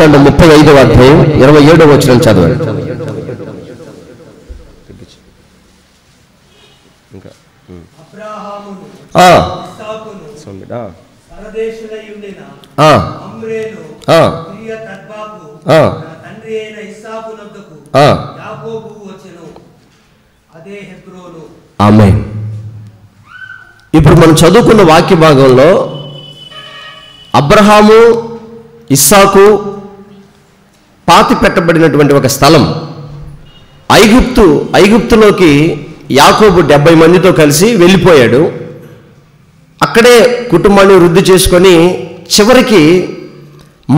ఆదికాండం 35వ అధ్యాయం 27వ వచనం చదవండి. ఆమేన్. ఇప్పుడు మనం చదువుకున్న వాక్య భాగంలో అబ్రహాము, ఇస్సాకు పాతి పెట్టబడినటువంటి ఒక స్థలం ఐగుప్తులోకి యాకోబు 70 మందితో కలిసి వెళ్ళిపోయాడు. అక్కడే కుటుంబాన్ని వృద్ధి చేసుకొని చివరికి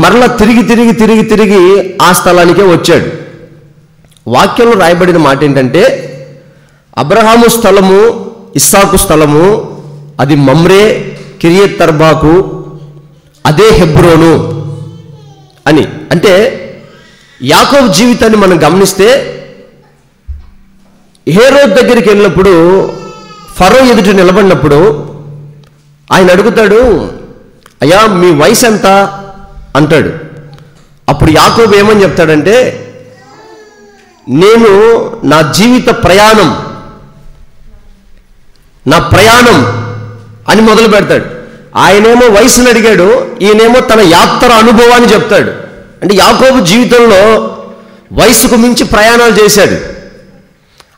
మరలా తిరిగి ఆ స్థలానికే వచ్చాడు. వాక్యంలో రాయబడిన మాట ఏంటంటే, అబ్రహాము స్థలము, ఇస్సాకు స్థలము అది మమ్రే, కిరియత్ తర్బాకు, అదే హెబ్రోను అని. అంటే యాకోబు జీవితాన్ని మనం గమనిస్తే, హేరోద్ దగ్గరికి వెళ్ళినప్పుడు, ఫరో ఎదుట నిలబడినప్పుడు ఆయన అడుగుతాడు, అయ్యా మీ వయసు ఎంత అంటాడు. అప్పుడు యాకోబు ఏమని చెప్తాడంటే, నేను నా జీవిత ప్రయాణం అని మొదలు పెడతాడు. ఆయనేమో వయసును అడిగాడు, ఈయనేమో తన యాత్ర అనుభవాన్ని చెప్తాడు. అంటే యాకోబు జీవితంలో వయసుకు మించి ప్రయాణాలు చేశాడు.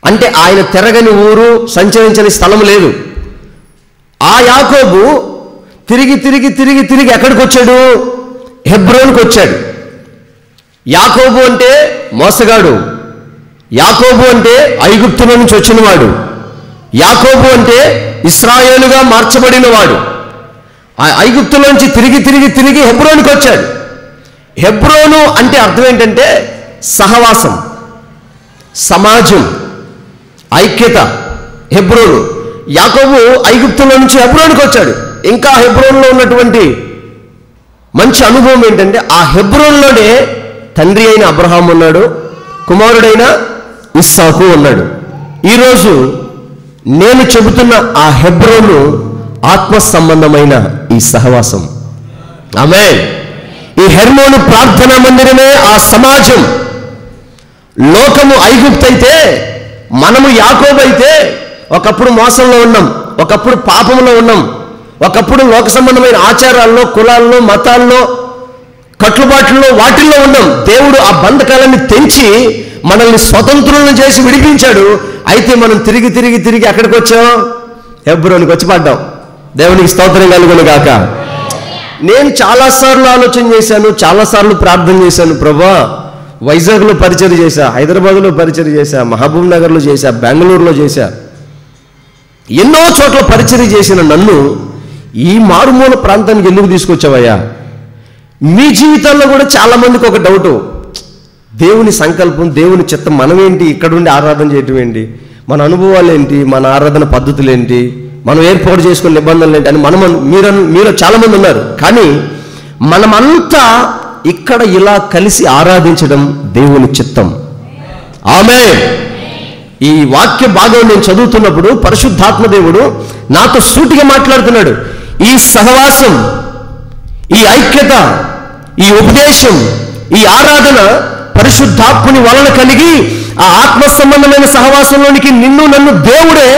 అంటే ఆయన తిరగని ఊరు, సంచరించని స్థలం లేదు. ఆ యాకోబు తిరిగి ఎక్కడికి వచ్చాడు? హెబ్రోన్కి వచ్చాడు. యాకోబు అంటే మోసగాడు, యాకోబు అంటే ఐగుప్తులో నుంచి వచ్చినవాడు, యాకోబు అంటే ఇశ్రాయేలుగా మార్చబడినవాడు. ఆ ఐగుప్తులోంచి తిరిగి హెబ్రోన్కి వచ్చాడు. హెబ్రోను అంటే అర్థం ఏంటంటే సహవాసం, సమాజం, ఐక్యత. హెబ్రోను. యాకోబు ఐగుప్తులో నుంచి హెబ్రోన్కి వచ్చాడు. ఇంకా హెబ్రోన్లో ఉన్నటువంటి మంచి అనుభవం ఏంటంటే, ఆ హెబ్రోన్లోనే తండ్రి అయిన అబ్రహాము ఉన్నాడు, కుమారుడైన ఇస్సాకు ఉన్నాడు. ఈరోజు నేను చెబుతున్న ఆ హెబ్రోను ఆత్మ సంబంధమైన ఈ సహవాసం. ఆమేన్. ఈ హెర్మోను ప్రార్థనా మందిరమే ఆ సమాజం. లోకము ఐగుప్తు అయితే, మనము యాకోబు అయితే, ఒకప్పుడు మోసంలో ఉన్నాం, ఒకప్పుడు పాపంలో ఉన్నాం, ఒకప్పుడు లోక సంబంధమైన ఆచారాల్లో, కులాల్లో, మతాల్లో, కట్టుబాట్లలో, వాటిల్లో ఉన్నాం. దేవుడు ఆ బంధకాలన్నీ తెంచి మనల్ని స్వతంత్రులను చేసి విడిపించాడు. అయితే మనం తిరిగి ఎక్కడికి వచ్చాం? హెబ్రోనుకి వచ్చి పడ్డాం. దేవునికి స్తోత్రం కలుగును గాక. నేను చాలాసార్లు ఆలోచన చేశాను, చాలాసార్లు ప్రార్థన చేశాను. ప్రభువా, వైజాగ్లో పరిచయం చేశా, హైదరాబాద్లో పరిచయం చేశా, మహబూబ్ నగర్లో చేశా, బెంగళూరులో చేశా, ఎన్నో చోట్ల పరిచయం చేసిన నన్ను ఈ మారుమూల ప్రాంతానికి ఎందుకు తీసుకొచ్చావయ్యా? మీ జీవితాల్లో కూడా చాలామందికి ఒక డౌటు, దేవుని సంకల్పం, దేవుని చిత్తం మనమేంటి, ఇక్కడుండి ఆరాధన చేయటం ఏంటి, మన అనుభవాలు ఏంటి, మన ఆరాధన పద్ధతులు ఏంటి, మనం ఏర్పాటు చేసుకున్న నిబంధనలు ఏంటి అని మీరు చాలామంది ఉన్నారు. కానీ మనమంతా ఇక్కడ ఇలా కలిసి ఆరాధించడం దేవుని చిత్తం. ఆమేన్. ఈ వాక్య భాగం నేను చదువుతున్నప్పుడు పరిశుద్ధాత్మ దేవుడు నాతో సూటిగా మాట్లాడుతున్నాడు. ఈ సహవాసం, ఈ ఐక్యత, ఈ ఉపదేశం, ఈ ఆరాధన పరిశుద్ధాత్ముని వలన కలిగి ఆ ఆత్మ సంబంధమైన సహవాసంలోనికి నిన్ను నన్ను దేవుడే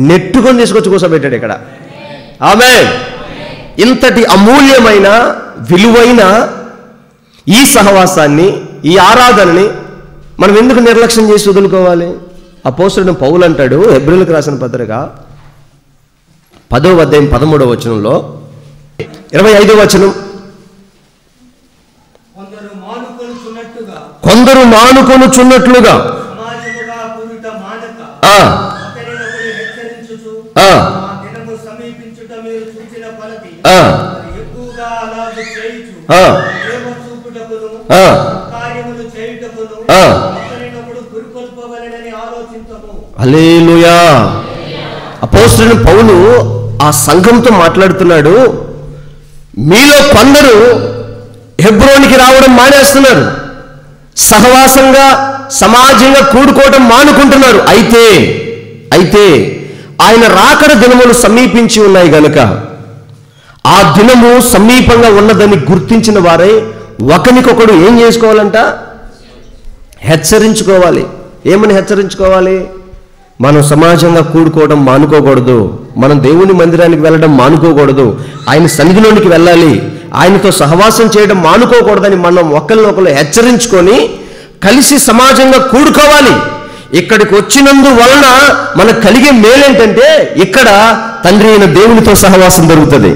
నెట్టుకొని తీసుకొచ్చి కూర్చోబెట్టాడు ఇక్కడ. ఆమేన్. ఇంతటి అమూల్యమైన విలువైన ఈ సహవాసాన్ని, ఈ ఆరాధనని మనం ఎందుకు నిర్లక్ష్యం చేసి వదులుకోవాలి? అపోస్తలుడైన పౌలు అంటాడు, హెబ్రీయులకు రాసిన పత్రిక 10వ అధ్యాయం 13వ వచనంలో, 25వ వచనం, కొందరు మానుకొనుచున్నట్లుగా హల్లెలూయా. అపోస్తలుడైన పౌలు ఆ సంఘంతో మాట్లాడుతున్నాడు. మీలో కొందరు హెబ్రోనికి రావడం మానేస్తున్నారు, సహవాసంగా సమాజంగా కూడుకోవడం మానుకుంటున్నారు. అయితే ఆయన రాకడ దినములు సమీపించి ఉన్నాయి గనుక ఆ దినము సమీపంగా ఉన్నదని గుర్తించిన వారై ఒకరికొకడు ఏం చేసుకోవాలంట? హెచ్చరించుకోవాలి. ఏమని హెచ్చరించుకోవాలి? మనం సమాజంగా కూడుకోవడం మానుకోకూడదు, మనం దేవుని మందిరానికి వెళ్ళడం మానుకోకూడదు, ఆయన సన్నిధిలోనికి వెళ్ళాలి, ఆయనతో సహవాసం చేయడం మానుకోకూడదని మనం ఒకరినొకరు హెచ్చరించుకొని కలిసి సమాజంగా కూడుకోవాలి. ఇక్కడికి వచ్చినందు వలన మనకు కలిగే మేలేంటంటే ఇక్కడ తండ్రి అయిన దేవునితో సహవాసం జరుగుతుంది,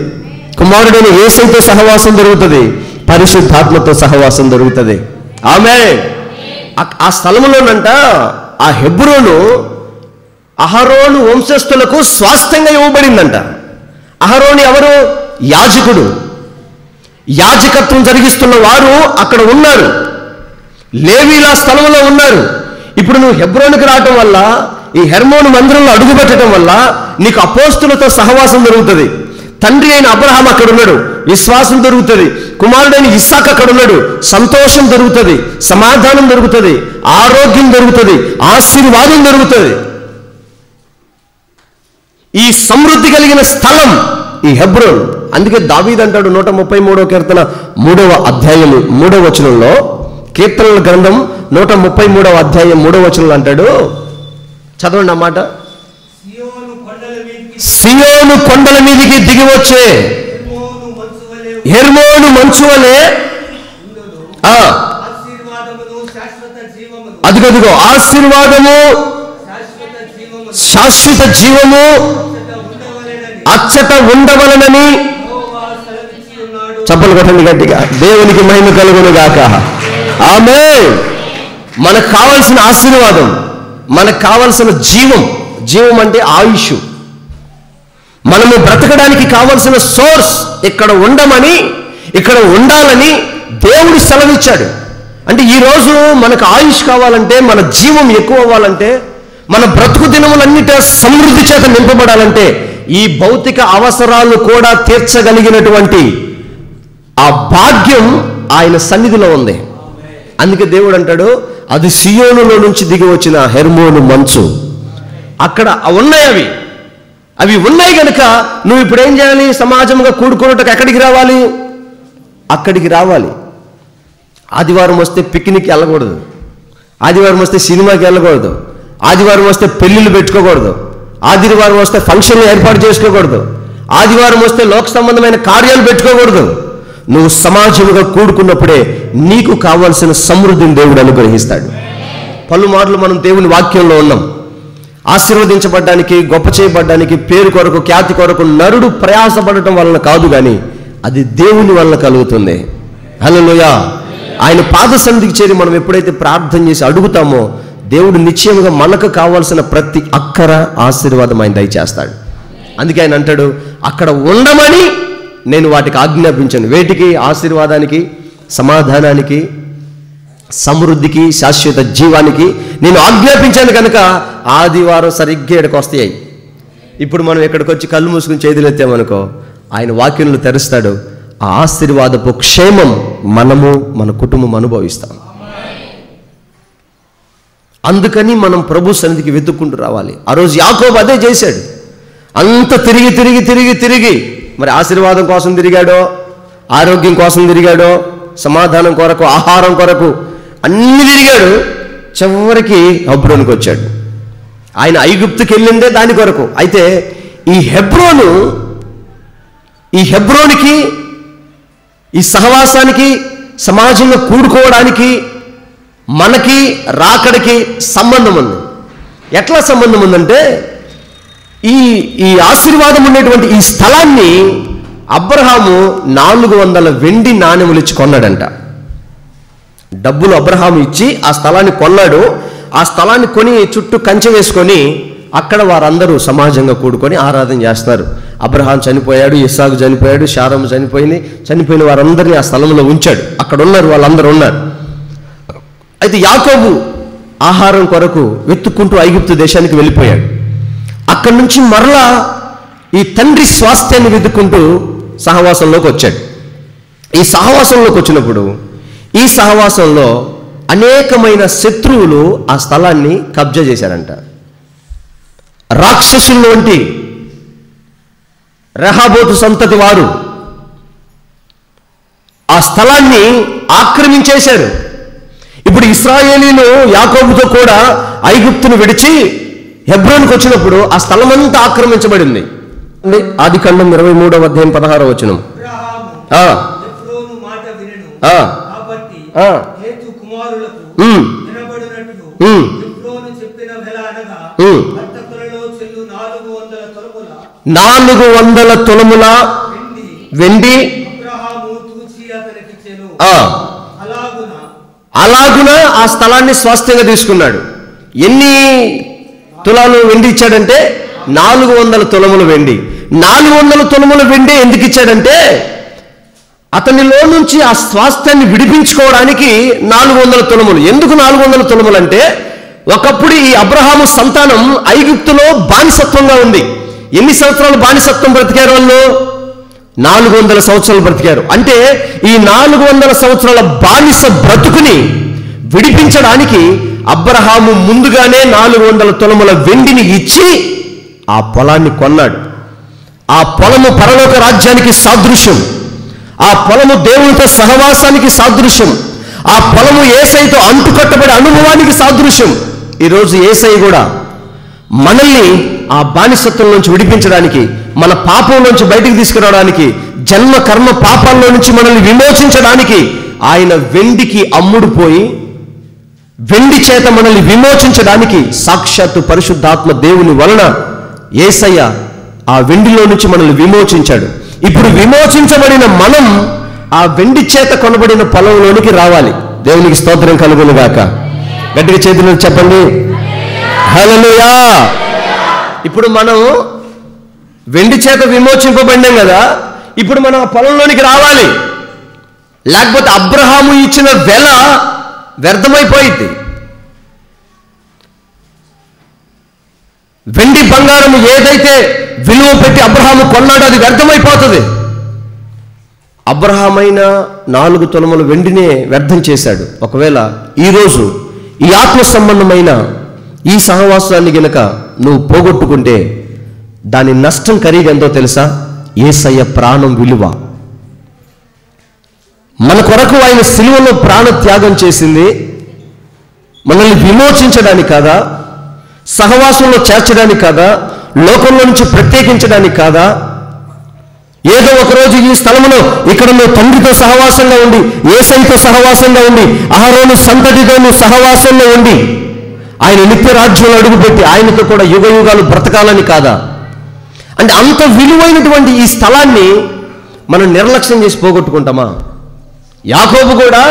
కుమారుడైన యేసుతో సహవాసం జరుగుతుంది, పరిశుద్ధాత్మతో సహవాసం జరుగుతుంది. ఆమేన్. ఆ స్థలంలోనంట ఆ హెబ్రోను అహరోను వంశస్థులకు స్వాస్థ్యంగా ఇవ్వబడిందంట. అహరోను ఎవరు? యాజకుడు. యాజకత్వం జరిగిస్తున్న వారు అక్కడ ఉన్నారు, లేవీల స్థలంలో ఉన్నారు. ఇప్పుడు నువ్వు హెబ్రోనుకి రావటం వల్ల, ఈ హెర్మోను మందిరంలో అడుగుపెట్టడం వల్ల నీకు అపోస్తులతో సహవాసం జరుగుతుంది. తండ్రి అయిన అబ్రహాం అక్కడ ఉన్నాడు, విశ్వాసం దొరుకుతుంది. కుమారుడైన ఇస్సాకు అక్కడ ఉన్నాడు, సంతోషం దొరుకుతుంది, సమాధానం దొరుకుతుంది, ఆరోగ్యం దొరుకుతుంది, ఆశీర్వాదం దొరుకుతుంది. ఈ సమృద్ధి కలిగిన స్థలం ఈ హెబ్రోన్. అందుకే దావీదు అంటాడు 133వ కీర్తన 3వ అధ్యాయము 3వ వచనంలో, కీర్తనల గ్రంథం 133వ అధ్యాయం 3వ వచనంలో అంటాడు, చదవండి అన్నమాట. సియోను కొండల మీదికి దిగి వచ్చే హెర్మోను మంచు వలె అదిగదిగో ఆశీర్వాదము శాశ్వత జీవము అచ్చట ఉండవలనని. చప్పలు కొట్టండి గట్టిగా, దేవునికి మహిమ కలుగును గాక. ఆమేన్. మనకు కావలసిన ఆశీర్వాదం, మనకు కావలసిన జీవం, జీవం అంటే ఆయుష్, మనము బ్రతకడానికి కావలసిన సోర్స్ ఇక్కడ ఉండమని, ఇక్కడ ఉండాలని దేవుడు సెలవిచ్చాడు. అంటే ఈరోజు మనకు ఆయుష్ కావాలంటే, మన జీవం ఎక్కువ అవ్వాలంటే, మన బ్రతుకు దినములన్నిటి సమృద్ధి చేత నింపబడాలంటే, ఈ భౌతిక అవసరాలు కూడా తీర్చగలిగినటువంటి ఆ భాగ్యం ఆయన సన్నిధిలో ఉంది. అందుకే దేవుడు అంటాడు, అది సియోనులో నుంచి దిగి వచ్చిన హెర్మోను మంచు. అక్కడ ఉన్నాయి, అవి ఉన్నాయి కనుక నువ్వు ఇప్పుడు ఏం చేయాలి? సమాజంగా కూడుకున్నట్టుకు ఎక్కడికి రావాలి? అక్కడికి రావాలి. ఆదివారం వస్తే పిక్నిక్కి వెళ్ళకూడదు, ఆదివారం వస్తే సినిమాకి వెళ్ళకూడదు, ఆదివారం వస్తే పెళ్ళిళ్ళు పెట్టుకోకూడదు, ఆదివారం వస్తే ఫంక్షన్లు ఏర్పాటు చేసుకోకూడదు, ఆదివారం వస్తే లోక సంబంధమైన కార్యాలు పెట్టుకోకూడదు. నువ్వు సమాజంగా కూడుకున్నప్పుడే నీకు కావాల్సిన సమృద్ధిని దేవుడు అనుగ్రహిస్తాడు. పలుమార్లు మనం దేవుని వాక్యంలో ఉన్నాం. ఆశీర్వదించబడ్డానికి, గొప్ప చేయబడ్డానికి, పేరు కొరకు, ఖ్యాతి కొరకు నరుడు ప్రయాసపడటం వలన కాదు, కానీ అది దేవుని వలన కలుగుతుంది. హల్లెలూయా. ఆయన పాద సన్నిధికి చేరి మనం ఎప్పుడైతే ప్రార్థన చేసి అడుగుతామో, దేవుడు నిశ్చయంగా మనకు కావాల్సిన ప్రతి అక్కర ఆశీర్వాదం ఆయన దయచేస్తాడు. అందుకే ఆయన అంటాడు, అక్కడ ఉండమని నేను వాటికి ఆజ్ఞాపించాను. వేటికి? ఆశీర్వాదానికి, సమాధానానికి, సమృద్ధికి, శాశ్వత జీవానికి నేను ఆజ్ఞాపించాను. కనుక ఆదివారం సరిగ్గా ఇక్కడికి వస్తాయి. ఇప్పుడు మనం ఇక్కడికి వచ్చి కళ్ళు మూసుకుని చేతులు ఎత్తామనుకో, ఆయన వాక్యంలో తెరుస్తాడు. ఆ ఆశీర్వాదపు క్షేమం మనము, మన కుటుంబం అనుభవిస్తాం. అందుకని మనం ప్రభు సన్నిధికి వెతుక్కుంటూ రావాలి. ఆ రోజు యాకోబు అదే చేశాడు. అంత తిరిగి తిరిగి తిరిగి తిరిగి మరి ఆశీర్వాదం కోసం తిరిగాడో, ఆరోగ్యం కోసం తిరిగాడో, సమాధానం కొరకు, ఆహారం కొరకు అన్ని తిరిగాడు. చివరికి హెబ్రోనుకి వచ్చాడు. ఆయన ఐగుప్తుకి వెళ్ళిందే దాని కొరకు. అయితే ఈ హెబ్రోనుకి, ఈ సహవాసానికి, సమాజంలో కూడుకోవడానికి, మనకి రాకడికి సంబంధం ఉంది. ఎట్లా సంబంధం ఉందంటే, ఈ ఆశీర్వాదం ఉండేటువంటి ఈ స్థలాన్ని అబ్రహాము 400 వెండి నాణెములు ఇచ్చి కొన్నాడంట. డబ్బులు అబ్రహాము ఇచ్చి ఆ స్థలాన్ని కొన్నాడు. ఆ స్థలాన్ని కొని చుట్టూ కంచె వేసుకొని అక్కడ వారందరూ సమాజంగా కూడుకొని ఆరాధన చేస్తున్నారు. అబ్రహాం చనిపోయాడు, ఇస్సాకు చనిపోయాడు, శారమ్మ చనిపోయింది. చనిపోయిన వారందరినీ ఆ స్థలంలో ఉంచాడు. అక్కడ ఉన్నారు, వాళ్ళందరూ ఉన్నారు. అయితే యాకోబు ఆహారం కొరకు వెతుక్కుంటూ ఐగుప్తు దేశానికి వెళ్ళిపోయాడు. అక్కడి నుంచి మరలా ఈ తండ్రి స్వాస్థ్యాన్ని వెతుక్కుంటూ సహవాసంలోకి వచ్చాడు. ఈ సహవాసంలోకి వచ్చినప్పుడు ఈ సహవాసంలో అనేకమైన శత్రువులు ఆ స్థలాన్ని కబ్జా చేశారంట. రాక్షసుల వంటి రెహాబోతు సంతతి వారు ఆ స్థలాన్ని ఆక్రమించేశారు. ఇప్పుడు ఇశ్రాయేలీలు యాకోబుతో కూడా ఐగుప్తును విడిచి హెబ్రోనుకు వచ్చినప్పుడు ఆ స్థలం అంతా ఆక్రమించబడింది. ఆదికాండం 23వ అధ్యాయం 16వ వచనం. నాలుగు 400 తులముల వెండి అలాగున ఆ స్థలాన్ని స్వాస్థ్యంగా తీసుకున్నాడు. ఎన్ని తులాలు వెండి ఇచ్చాడంటే 400 తులముల వెండి. 400 తులముల వెండి ఎందుకు ఇచ్చాడంటే అతనిలో నుంచి ఆ స్వాస్థ్యాన్ని విడిపించుకోవడానికి 400 తులములు. ఎందుకు 400 తులములు అంటే ఒకప్పుడు ఈ అబ్రహాము సంతానం ఐగుప్తులో బానిసత్వంగా ఉంది. ఎన్ని సంవత్సరాలు బానిసత్వం బ్రతికారు వాళ్ళు? 400 సంవత్సరాలు బ్రతికారు. అంటే ఈ 400 సంవత్సరాల బానిస బ్రతుకుని విడిపించడానికి అబ్రహాము ముందుగానే 400 తులముల వెండిని ఇచ్చి ఆ పొలాన్ని కొన్నాడు. ఆ పొలము పరలోక రాజ్యానికి సాదృశ్యం. ఆ పొలము దేవునితో సహవాసానికి సాదృశ్యం. ఆ పొలము యేసయ్యతో అంటుకట్టబడే అనుభవానికి సాదృశ్యం. ఈరోజు యేసయ్య కూడా మనల్ని ఆ బానిసత్వం నుంచి విడిపించడానికి, మన పాపం నుంచి బయటికి తీసుకురావడానికి, జన్మ కర్మ పాపాల్లో నుంచి మనల్ని విమోచించడానికి ఆయన వెండికి అమ్ముడుపోయి వెండి చేత మనల్ని విమోచించడానికి సాక్షాత్తు పరిశుద్ధాత్మ దేవుని వలన యేసయ్య ఆ వెండిలో నుంచి మనల్ని విమోచించాడు. ఇప్పుడు విమోచించబడిన మనం ఆ వెండి చేత కొనబడిన పొలంలోనికి రావాలి. దేవునికి స్తోత్రం కలుగును గాక. గట్టిగా చేతులు చెప్పండి, హల్లెలూయా. ఇప్పుడు మనం వెండి చేత విమోచింపబడినాం కదా, ఇప్పుడు మనం ఆ పొలంలోనికి రావాలి. లేకపోతే అబ్రహాము ఇచ్చిన వెల వ్యర్థమైపోయింది. వెండి బంగారం ఏదైతే విలువ పెట్టి అబ్రహాము కొన్నాడో అది వ్యర్థమైపోతుంది. అబ్రహామైన 4 తులముల వెండినే వ్యర్థం చేశాడు. ఒకవేళ ఈరోజు ఈ ఆత్మ సంబంధమైన ఈ సహవాసాన్ని గనక నువ్వు పోగొట్టుకుంటే దాని నష్టం ఖరీదెంతో తెలుసా? యేసయ్య ప్రాణం విలువ. మన కొరకు ఆయన సిలువలో ప్రాణ త్యాగం చేసింది మనల్ని విమోచించడానికి కాదా, సహవాసంలో చేర్చడానికి కాదా, లోకంలో నుంచి ప్రత్యేకించడానికి కాదా? ఏదో ఒకరోజు ఈ స్థలములో ఇక్కడ నువ్వు తండ్రితో సహవాసంగా ఉండి, యేసయ్యతో సహవాసంగా ఉండి, అహరోను సంతతితో నువ్వు సహవాసంలో ఉండి ఆయన నిత్య రాజ్యంలో అడుగుపెట్టి ఆయనతో కూడా యుగ యుగాలు బ్రతకాలని కాదా? అంటే అంత విలువైనటువంటి ఈ స్థలాన్ని మనం నిర్లక్ష్యం చేసి పోగొట్టుకుంటామా? యాకోబు కూడా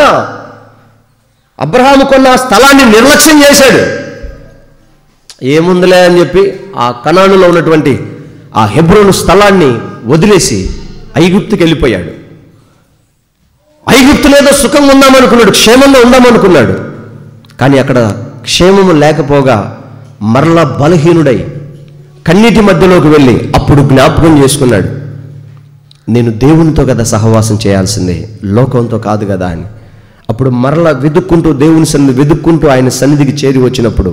అబ్రహాము కొన్న స్థలాన్ని నిర్లక్ష్యం చేశాడు. ఏముందిలే అని చెప్పి ఆ కనానులో ఉన్నటువంటి ఆ హెబ్రోను స్థలాన్ని వదిలేసి ఐగుప్తుకి వెళ్ళిపోయాడు. ఐగుప్తులో ఏదో సుఖంగా ఉందామనుకున్నాడు, క్షేమంగా ఉందామనుకున్నాడు. కానీ అక్కడ క్షేమము లేకపోగా మరలా బలహీనుడై కన్నీటి మధ్యలోకి వెళ్ళి అప్పుడు జ్ఞాపకం చేసుకున్నాడు, నేను దేవునితో కదా సహవాసం చేయాల్సిందే, లోకంతో కాదు కదా అని. అప్పుడు మరలా వెతుక్కుంటూ దేవుని సన్నిధి వెతుక్కుంటూ ఆయన సన్నిధికి చేరి వచ్చినప్పుడు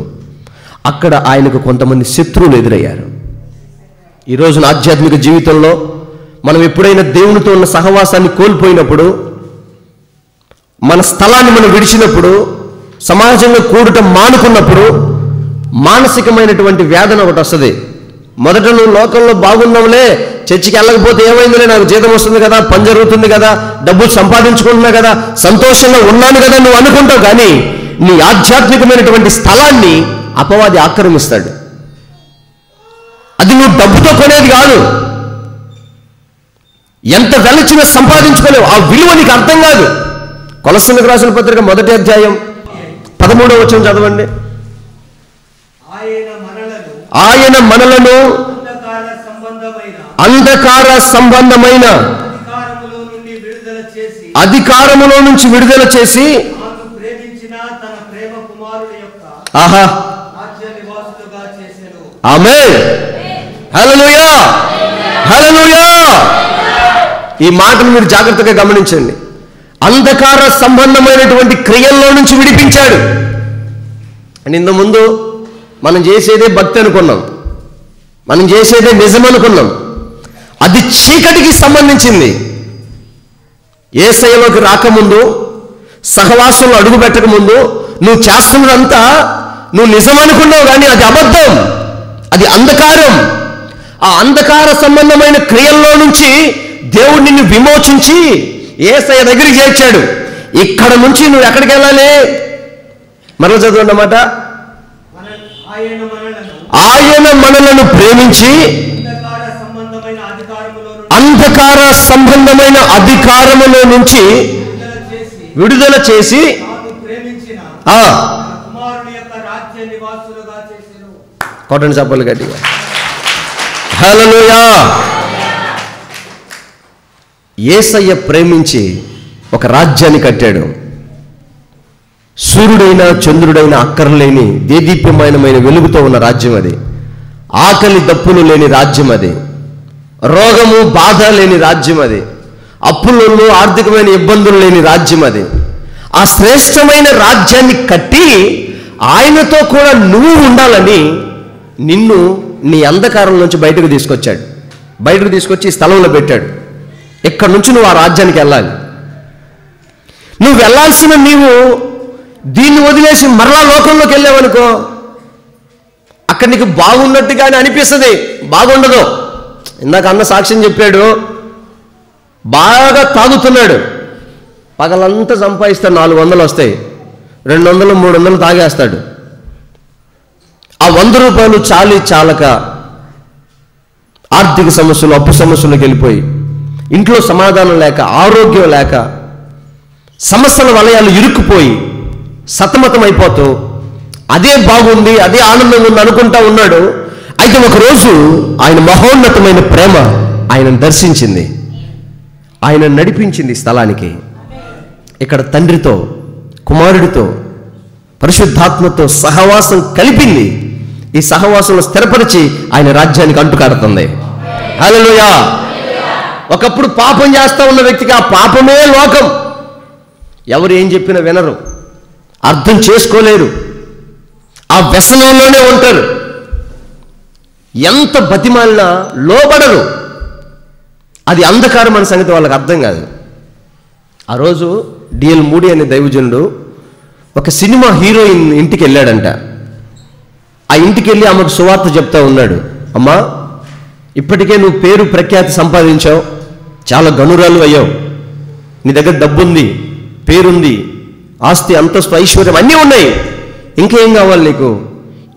అక్కడ ఆయనకు కొంతమంది శత్రువులు ఎదురయ్యారు. ఈరోజు ఆధ్యాత్మిక జీవితంలో మనం ఎప్పుడైనా దేవునితో ఉన్న సహవాసాన్ని కోల్పోయినప్పుడు, మన స్థలాన్ని మనం విడిచినప్పుడు, సమాజంలో కూడటం మానుకున్నప్పుడు మానసికమైనటువంటి వేదన ఒకటి వస్తుంది. మొదట నువ్వు లోకంలో బాగున్నావులే, చర్చికి వెళ్ళకపోతే ఏమైందిలే, నాకు జీతం వస్తుంది కదా, పని జరుగుతుంది కదా, డబ్బులు సంపాదించుకుంటున్నా కదా, సంతోషంగా ఉన్నాను కదా నువ్వు అనుకుంటావు. కానీ నీ ఆధ్యాత్మికమైనటువంటి స్థలాన్ని అపవాది ఆక్రమిస్తాడు. అది నువ్వు డబ్బుతో కొనేది కాదు, ఎంత వెలచిన సంపాదించుకోలేవు, ఆ విలువ నీకు అర్థం కాదు. కొలస్సీలకు రాసిన పత్రిక 1వ అధ్యాయం 13వ వచనం చదవండి. ఆయన మనలను అంధకార సంబంధమైన అధికారములో నుంచి విడుదల చేసి ఆహా ఆమేన్, హల్లెలూయా, హల్లెలూయా. ఈ మాటను మీరు జాగ్రత్తగా గమనించండి. అంధకార సంబంధమైనటువంటి క్రియల్లో నుంచి విడిపించాడు. అని ఇంత ముందు మనం చేసేదే భక్తి అనుకున్నాం, మనం చేసేదే నిజం అనుకున్నాం. అది చీకటికి సంబంధించింది. యేసయ్యలోకి రాకముందు, సహవాసంలో అడుగు పెట్టకముందు నువ్వు చేస్తున్నదంతా నువ్వు నిజమనుకున్నావు, కానీ అది అబద్ధం, అది అంధకారం. ఆ అంధకార సంబంధమైన క్రియల్లో నుంచి దేవుడు నిన్ను విమోచించి యేసయ్య దగ్గరికి చేర్చాడు. ఇక్కడ నుంచి నువ్వు ఎక్కడికి వెళ్ళాలి? మరల చదవండి అన్నమాట. ఆయన మనలను ప్రేమించి అంధకార సంబంధమైన అధికారములో నుంచి విడుదల చేసి కొట్టండి చెప్పాలి గట్టిగా. హల్లెలూయా. యేసయ్య ప్రేమించి ఒక రాజ్యాన్ని కట్టాడు. సూర్యుడైనా చంద్రుడైనా అక్కర్లేని దేదీప్యమానమైన వెలుగుతో ఉన్న రాజ్యం అది. ఆకలి దప్పులు లేని రాజ్యం అది. రోగము బాధ లేని రాజ్యం అది. అప్పులలో ఆర్థికమైన ఇబ్బందులు లేని రాజ్యం అది. ఆ శ్రేష్టమైన రాజ్యాన్ని కట్టి ఆయనతో కూడా నువ్వు ఉండాలని నిన్ను నీ అంధకారం నుంచి బయటకు తీసుకొచ్చాడు. బయటకు తీసుకొచ్చి ఈ స్థలంలో పెట్టాడు. ఇక్కడ నుంచి నువ్వు ఆ రాజ్యానికి వెళ్ళాలి. నువ్వు వెళ్ళాల్సిన నీవు దీన్ని వదిలేసి మరలా లోకంలోకి వెళ్ళావనుకో, అక్కడ నీకు బాగున్నట్టుగానే అనిపిస్తుంది, బాగుండదు. ఇందాక అన్న సాక్ష్యం చెప్పాడు, బాగా తాగుతున్నాడు, పగలంతా సంపాదిస్తాడు, 400 వస్తాయి, 200 300 తాగేస్తాడు. ఆ 100 రూపాయలు చాలక ఆర్థిక సమస్యలు, అప్పు సమస్యలకు వెళ్ళిపోయి ఇంట్లో సమాధానం లేక, ఆరోగ్యం లేక, సమస్యల వలయాలు ఇరుక్కుపోయి సతమతం అయిపోతూ అదే బాగుంది, అదే ఆనందంగా ఉంది అనుకుంటా ఉన్నాడు. అయితే ఒకరోజు ఆయన మహోన్నతమైన ప్రేమ ఆయనను దర్శించింది, ఆయన నడిపించింది స్థలానికి. ఇక్కడ తండ్రితో, కుమారుడితో, పరిశుద్ధాత్మతో సహవాసం కలిపింది. ఈ సహవాసంలో స్థిరపరిచి ఆయన రాజ్యానికి అంటుకాడుతుంది. హల్లెలూయా. ఒకప్పుడు పాపం చేస్తా ఉన్న వ్యక్తికి ఆ పాపమే లోకం. ఎవరు ఏం చెప్పినా వినరు, అర్థం చేసుకోలేరు, ఆ వ్యసనంలోనే ఉంటారు. ఎంత బతిమాలినా లోబడరు. అది అంధకారం అనే సంగతి వాళ్ళకి అర్థం కాదు. ఆ రోజు డిఎల్ మూడీ అనే దైవజనుడు ఒక సినిమా హీరోయిన్ ఇంటికి వెళ్ళాడంట. ఆ ఇంటికి వెళ్ళి ఆమెకు సువార్త చెప్తా ఉన్నాడు. అమ్మా, ఇప్పటికే నువ్వు పేరు ప్రఖ్యాతి సంపాదించావు, చాలా గనురాలు అయ్యావు, నీ దగ్గర డబ్బుంది, పేరుంది, ఆస్తి అంతస్తు ఐశ్వర్యం అన్నీ ఉన్నాయి, ఇంకేం కావాలి నీకు?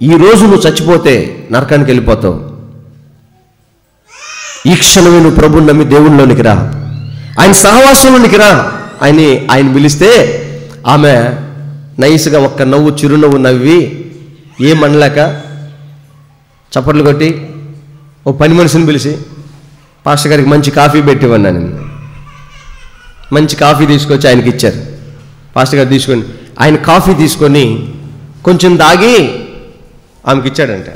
ఈ రోజు నువ్వు చచ్చిపోతే నరకానికి వెళ్ళిపోతావు. ఈ క్షణమే నువ్వు ప్రభువుని నమ్మి దేవుళ్ళలోనికి రా, ఆయన సహవాసంలోనికి రా ఆయన పిలిస్తే ఆమె నైస్గా ఒక్క నవ్వు, చిరునవ్వు నవ్వి ఏమనలేక చప్పట్లు కొట్టి ఓ పని మనిషిని పిలిచి, పాస్టర్ గారికి మంచి కాఫీ పెట్టివన్నాను. మంచి కాఫీ తీసుకొచ్చి ఆయనకి ఇచ్చారు. పాస్టర్ గారు తీసుకొని ఆయన కాఫీ తీసుకొని కొంచెం తాగి ఆమెకి ఇచ్చాడంట.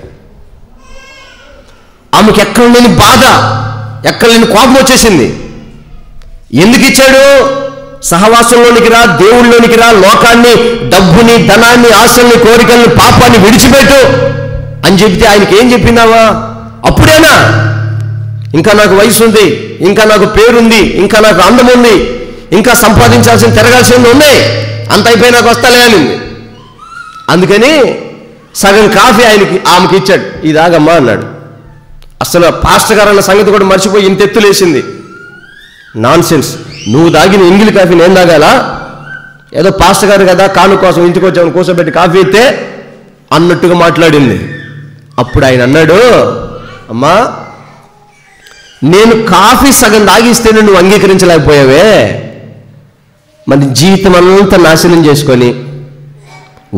ఆమెకి ఎక్కడ లేని బాధ, ఎక్కడ లేని కోపం వచ్చేసింది. ఎందుకు ఇచ్చాడు? సహవాసంలోనికి రా, దేవుళ్ళలోనికి రా, లోకాన్ని, డబ్బుని, ధనాన్ని, ఆశల్ని, కోరికల్ని, పాపాన్ని విడిచిపెట్టు అని చెప్తే ఆయనకి ఏం చెప్పినావా? అప్పుడేనా? ఇంకా నాకు వయసు ఉంది, ఇంకా నాకు పేరుంది, ఇంకా నాకు అందం ఉంది, ఇంకా సంపాదించాల్సిన, తిరగాల్సింది ఉన్నాయి, అంత అయిపోయినాక వస్తాలే అనింది. అందుకని సగం కాఫీ ఆమెకి ఇచ్చాడు. ఇది ఆగమ్మా అన్నాడు. అసలు పాస్టర్ గారు అన్న సంగతి కూడా మర్చిపోయి ఇంత ఎత్తులేసింది. నాన్ సెన్స్, నువ్వు తాగిన ఇంగిలి కాఫీ నేను తాగాలా? ఏదో పాస్టర్ గారు కదా, కాను కోసం ఇంటికి వచ్చామని కూర్చోబెట్టి కాఫీ అయితే అన్నట్టుగా మాట్లాడింది. అప్పుడు ఆయన అన్నాడు, అమ్మా, నేను కాఫీ సగం తాగిస్తేనే నువ్వు అంగీకరించలేకపోయావే, మరి జీవితం అంతా నాశనం చేసుకొని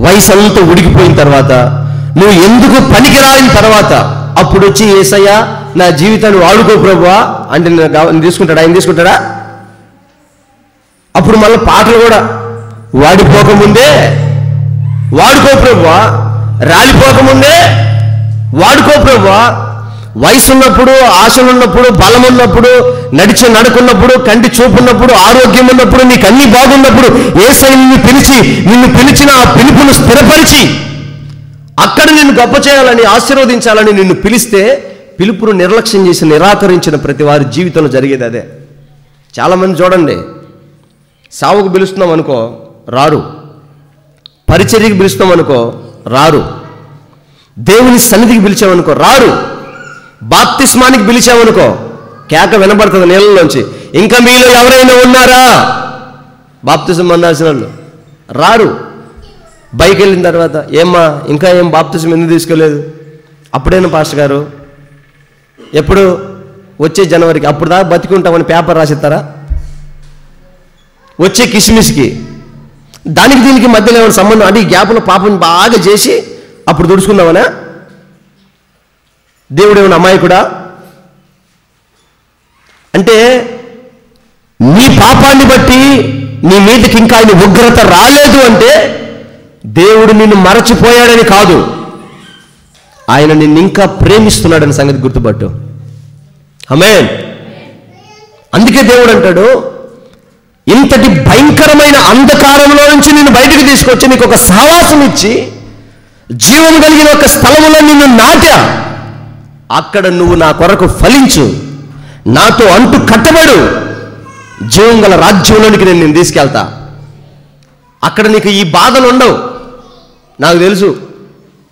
వయసు అంతా ఉడికిపోయిన తర్వాత, నువ్వు ఎందుకు పనికిరాని తర్వాత అప్పుడు వచ్చి యేసయ్య నా జీవితాన్ని వాడుకో ప్రభువా అంటే నేను తీసుకుంటాడా? ఆయన తీసుకుంటాడా? అప్పుడు మళ్ళీ పాటలు కూడా వాడిపోకముందే వాడుకో ప్రభువా, రాలిపోకముందే వాడుకో ప్రభువా, వయసు ఉన్నప్పుడు, ఆశలు ఉన్నప్పుడు, బలం ఉన్నప్పుడు, నడిచే నడుకున్నప్పుడు, కంటి చూపున్నప్పుడు, ఆరోగ్యం ఉన్నప్పుడు, నీకు అన్ని బాగున్నప్పుడు యేసయ్య నిన్ను పిలిచిన ఆ పిలుపును స్థిరపరిచి అక్కడ నిన్ను గొప్ప చేయాలని, ఆశీర్వదించాలని నిన్ను పిలిస్తే పిలుపును నిర్లక్ష్యం చేసి నిరాకరించిన ప్రతి వారి జీవితంలో జరిగేది అదే. చాలామంది చూడండి, సావుకు పిలుస్తున్నాం అనుకో రారు, పరిచర్యకి పిలుస్తున్నాం అనుకో రారు, దేవుని సన్నిధికి పిలిచామనుకో రారు, బాప్తిస్మానికి పిలిచామనుకో కేక వినబడుతుంది నీళ్ళలోంచి, ఇంకా మీలో ఎవరైనా ఉన్నారా బాప్తిజం పొందాల్సిన వాళ్ళు, రారు. బైక్ వెళ్ళిన తర్వాత ఏమ్మా ఇంకా ఏం బాప్తిజం ఎందుకు తీసుకోలేదు, అప్పుడేనా పాస్టర్ గారు, ఎప్పుడు వచ్చే జనవరికి, అప్పుడు దాకా బతికుంటామని పేపర్ రాసిస్తారా, వచ్చే కిస్మిస్కి, దానికి దీనికి మధ్యలో ఏమైనా సంబంధం అంటే ఈ గ్యాప్లో పాపం బాగా చేసి అప్పుడు తుడుచుకుందామనా? దేవుడు ఏమైనా అమాయకుడా? అంటే నీ పాపాన్ని బట్టి నీ మీదకి ఇంకా ఆయన ఉగ్రత రాలేదు అంటే దేవుడు నిన్ను మరచిపోయాడని కాదు, ఆయన నిన్ను ఇంకా ప్రేమిస్తున్నాడని సంగతి గుర్తుపట్టు. ఆమేన్. అందుకే దేవుడు అంటాడు, ఇంతటి భయంకరమైన అంధకారంలో నుంచి నిన్ను బయటకు తీసుకొచ్చి నీకు ఒక సహవాసం ఇచ్చి జీవం కలిగిన ఒక స్థలములో నిన్ను నాటా, అక్కడ నువ్వు నా కొరకు ఫలించు, నాతో అంటూ కట్టబడు, జీవం గల రాజ్యంలోనికి నేను నిన్ను తీసుకెళ్తా. అక్కడ నీకు ఈ బాధలు ఉండవు. నాకు తెలుసు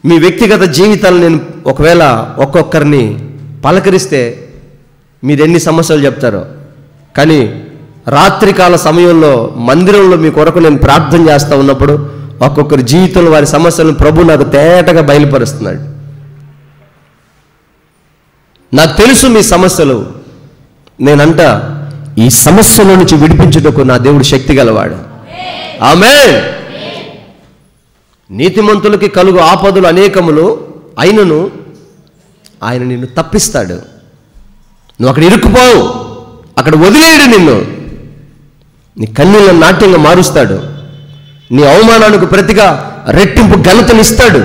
మీ వ్యక్తిగత జీవితాలు నేను ఒకవేళ ఒక్కొక్కరిని పలకరిస్తే మీరు ఎన్ని సమస్యలు చెప్తారో, కానీ రాత్రికాల సమయంలో మందిరంలో మీ కొరకు నేను ప్రార్థన చేస్తూ ఉన్నప్పుడు ఒక్కొక్కరి జీవితంలో వారి సమస్యలను ప్రభు నాకు తేటగా బయలుపరుస్తున్నాడు. నాకు తెలుసు మీ సమస్యలు, నేనంట ఈ సమస్యల నుంచి విడిపించుటకు నా దేవుడు శక్తి గలవాడు. ఆమేన్. నీతిమంతులకి కలుగు ఆపదలు అనేకములు అయినను ఆయన నిన్ను తప్పిస్తాడు. నువ్వు అక్కడ ఇరుక్కుపోవు, అక్కడ వదిలేయడు నిన్ను, నీ కన్నీళ్ళ నాట్యంగా మారుస్తాడు, నీ అవమానానికి ప్రతిగా రెట్టింపు ఘనతనిస్తాడు.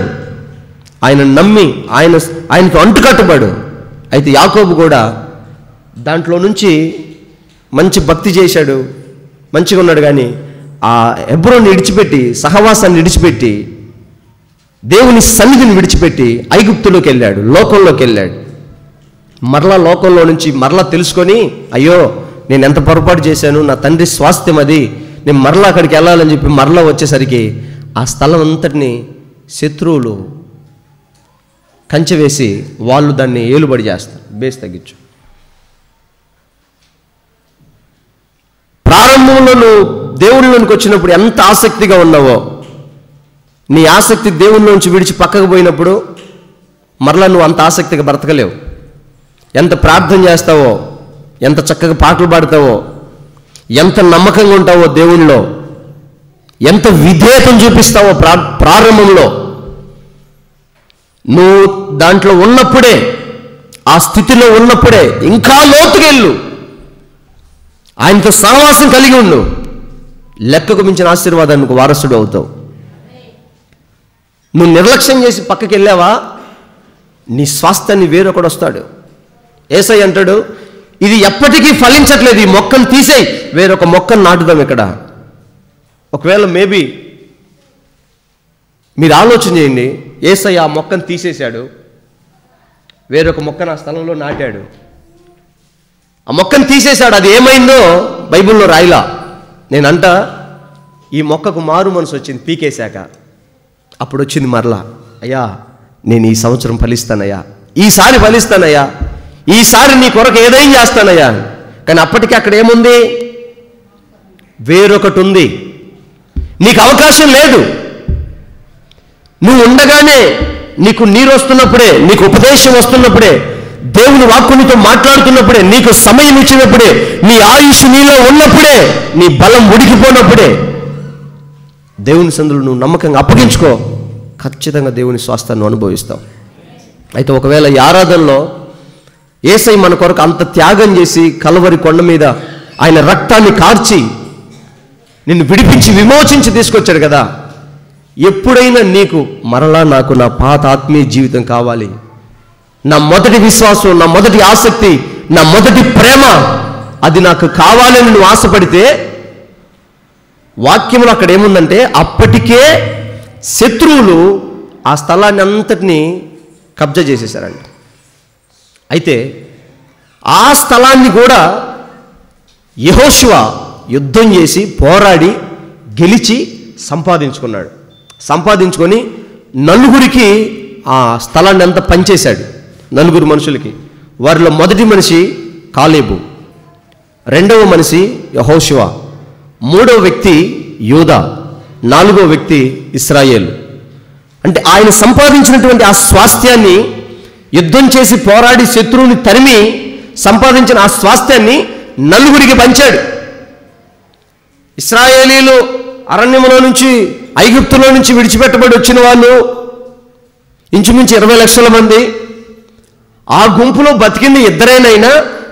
ఆయన నమ్మి ఆయనతో అంటుకట్టుబడు. అయితే యాకోబు కూడా దాంట్లో నుంచి మంచి భక్తి చేశాడు, మంచిగా ఉన్నాడు, కానీ ఆ హెబ్రోన్ని విడిచిపెట్టి, సహవాసాన్ని విడిచిపెట్టి, దేవుని సన్నిధిని విడిచిపెట్టి ఐగుప్తులోకి వెళ్ళాడు, లోకంలోకి వెళ్ళాడు. మరలా లోకంలో నుంచి మరలా తెలుసుకొని, అయ్యో నేను ఎంత పొరపాటు చేశాను, నా తండ్రి స్వాస్థ్యం అది, నేను మరలా అక్కడికి వెళ్ళాలని చెప్పి మరలా వచ్చేసరికి ఆ స్థలం అంతటిని శత్రువులు కంచె వేసి వాళ్ళు దాన్ని ఏలుబడి చేస్తారు. బేస్ తగ్గించు. ప్రారంభంలో నువ్వు దేవుళ్ళలోనికి వచ్చినప్పుడు ఎంత ఆసక్తిగా ఉన్నావో, నీ ఆసక్తి దేవుళ్ళలోంచి విడిచి పక్కకు పోయినప్పుడు మరలా నువ్వు అంత ఆసక్తిగా బ్రతకలేవు. ఎంత ప్రార్థన చేస్తావో, ఎంత చక్కగా పాటలు పాడతావో, ఎంత నమ్మకంగా ఉంటావో దేవుళ్ళలో, ఎంత విధేయతను చూపిస్తావో ప్రారంభంలో, నువ్వు దాంట్లో ఉన్నప్పుడే, ఆ స్థితిలో ఉన్నప్పుడే ఇంకా లోతుకెళ్ళు, ఆయనతో సహవాసం కలిగి ఉండు, లెక్కకు మించిన ఆశీర్వాదానికి వారసుడు అవుతావు. నువ్వు నిర్లక్ష్యం చేసి పక్కకి వెళ్ళావా, నీ స్వాస్థ్యాన్ని వేరొకడు వస్తాడు. యేసయ్య అంటాడు, ఇది ఎప్పటికీ ఫలించట్లేదు, ఈ మొక్కను తీసేయి, వేరొక మొక్కను నాటుదాం ఇక్కడ. ఒకవేళ మేబీ మీరు ఆలోచన చేయండి, యేసయ్య ఆ మొక్కను తీసేశాడు, వేరొక మొక్కను ఆ స్థలంలో నాటాడు. ఆ మొక్కను తీసేశాడు, అది ఏమైందో బైబిల్లో రాయిలా. నేనంట ఈ మొక్కకు మారు మనసు వచ్చింది పీకేశాక. అప్పుడు వచ్చింది మరలా, అయ్యా నేను ఈ సంవత్సరం ఫలిస్తానయ్యా, ఈసారి ఫలిస్తానయ్యా, ఈసారి నీ కొరకు ఏదైనా చేస్తానయ్యా. కానీ అప్పటికి అక్కడ ఏముంది, వేరొకటి ఉంది. నీకు అవకాశం లేదు. నువ్వు ఉండగానే, నీకు నీరు వస్తున్నప్పుడే, నీకు ఉపదేశం వస్తున్నప్పుడే, దేవుని వాక్కునితో మాట్లాడుతున్నప్పుడే, నీకు సమయం ఇచ్చినప్పుడే, నీ ఆయుష్ నీలో ఉన్నప్పుడే, నీ బలం ఉడికిపోయినప్పుడే దేవుని సందులో నువ్వు నమ్మకంగా అప్పగించుకో, ఖచ్చితంగా దేవుని స్వాస్థ్యాన్ని అనుభవిస్తావు. అయితే ఒకవేళ ఈ ఆరాధనలో యేసయ్య మన కొరకు అంత త్యాగం చేసి కల్వరి కొండ మీద ఆయన రక్తాన్ని కార్చి నిన్ను విడిపించి విమోచించి తీసుకొచ్చాడు కదా, ఎప్పుడైనా నీకు మరలా నాకు నా పాత ఆత్మీయ జీవితం కావాలి, నా మొదటి విశ్వాసం, నా మొదటి ఆసక్తి, నా మొదటి ప్రేమ అది నాకు కావాలని నువ్వు ఆశపడితే, వాక్యంలో అక్కడ ఏముందంటే అప్పటికే శత్రువులు ఆ స్థలాన్ని అంతటినీ కబ్జా చేసేసారండి. అయితే ఆ స్థలాన్ని కూడా యెహోషువ యుద్ధం చేసి పోరాడి గెలిచి సంపాదించుకొని నలుగురికి ఆ స్థలాన్ని అంతా పంచేశాడు. నలుగురు మనుషులకి. వారిలో మొదటి మనిషి కాలేబు, రెండవ మనిషి యెహోషువ, మూడవ వ్యక్తి యూదా, నాలుగవ వ్యక్తి ఇశ్రాయేలు. అంటే ఆయన సంపాదించినటువంటి ఆ స్వాస్థ్యాన్ని, యుద్ధం చేసి పోరాడి శత్రువుని తరిమి సంపాదించిన ఆ స్వాస్థ్యాన్ని నలుగురికి పంచాడు. ఇశ్రాయేలీలు అరణ్యంలో నుంచి, ఐగుప్తులో నుంచి విడిచిపెట్టబడి వచ్చిన వాళ్ళు ఇంచుమించు 20 లక్షల మంది. ఆ గుంపులో బతికింది ఇద్దరేనైనా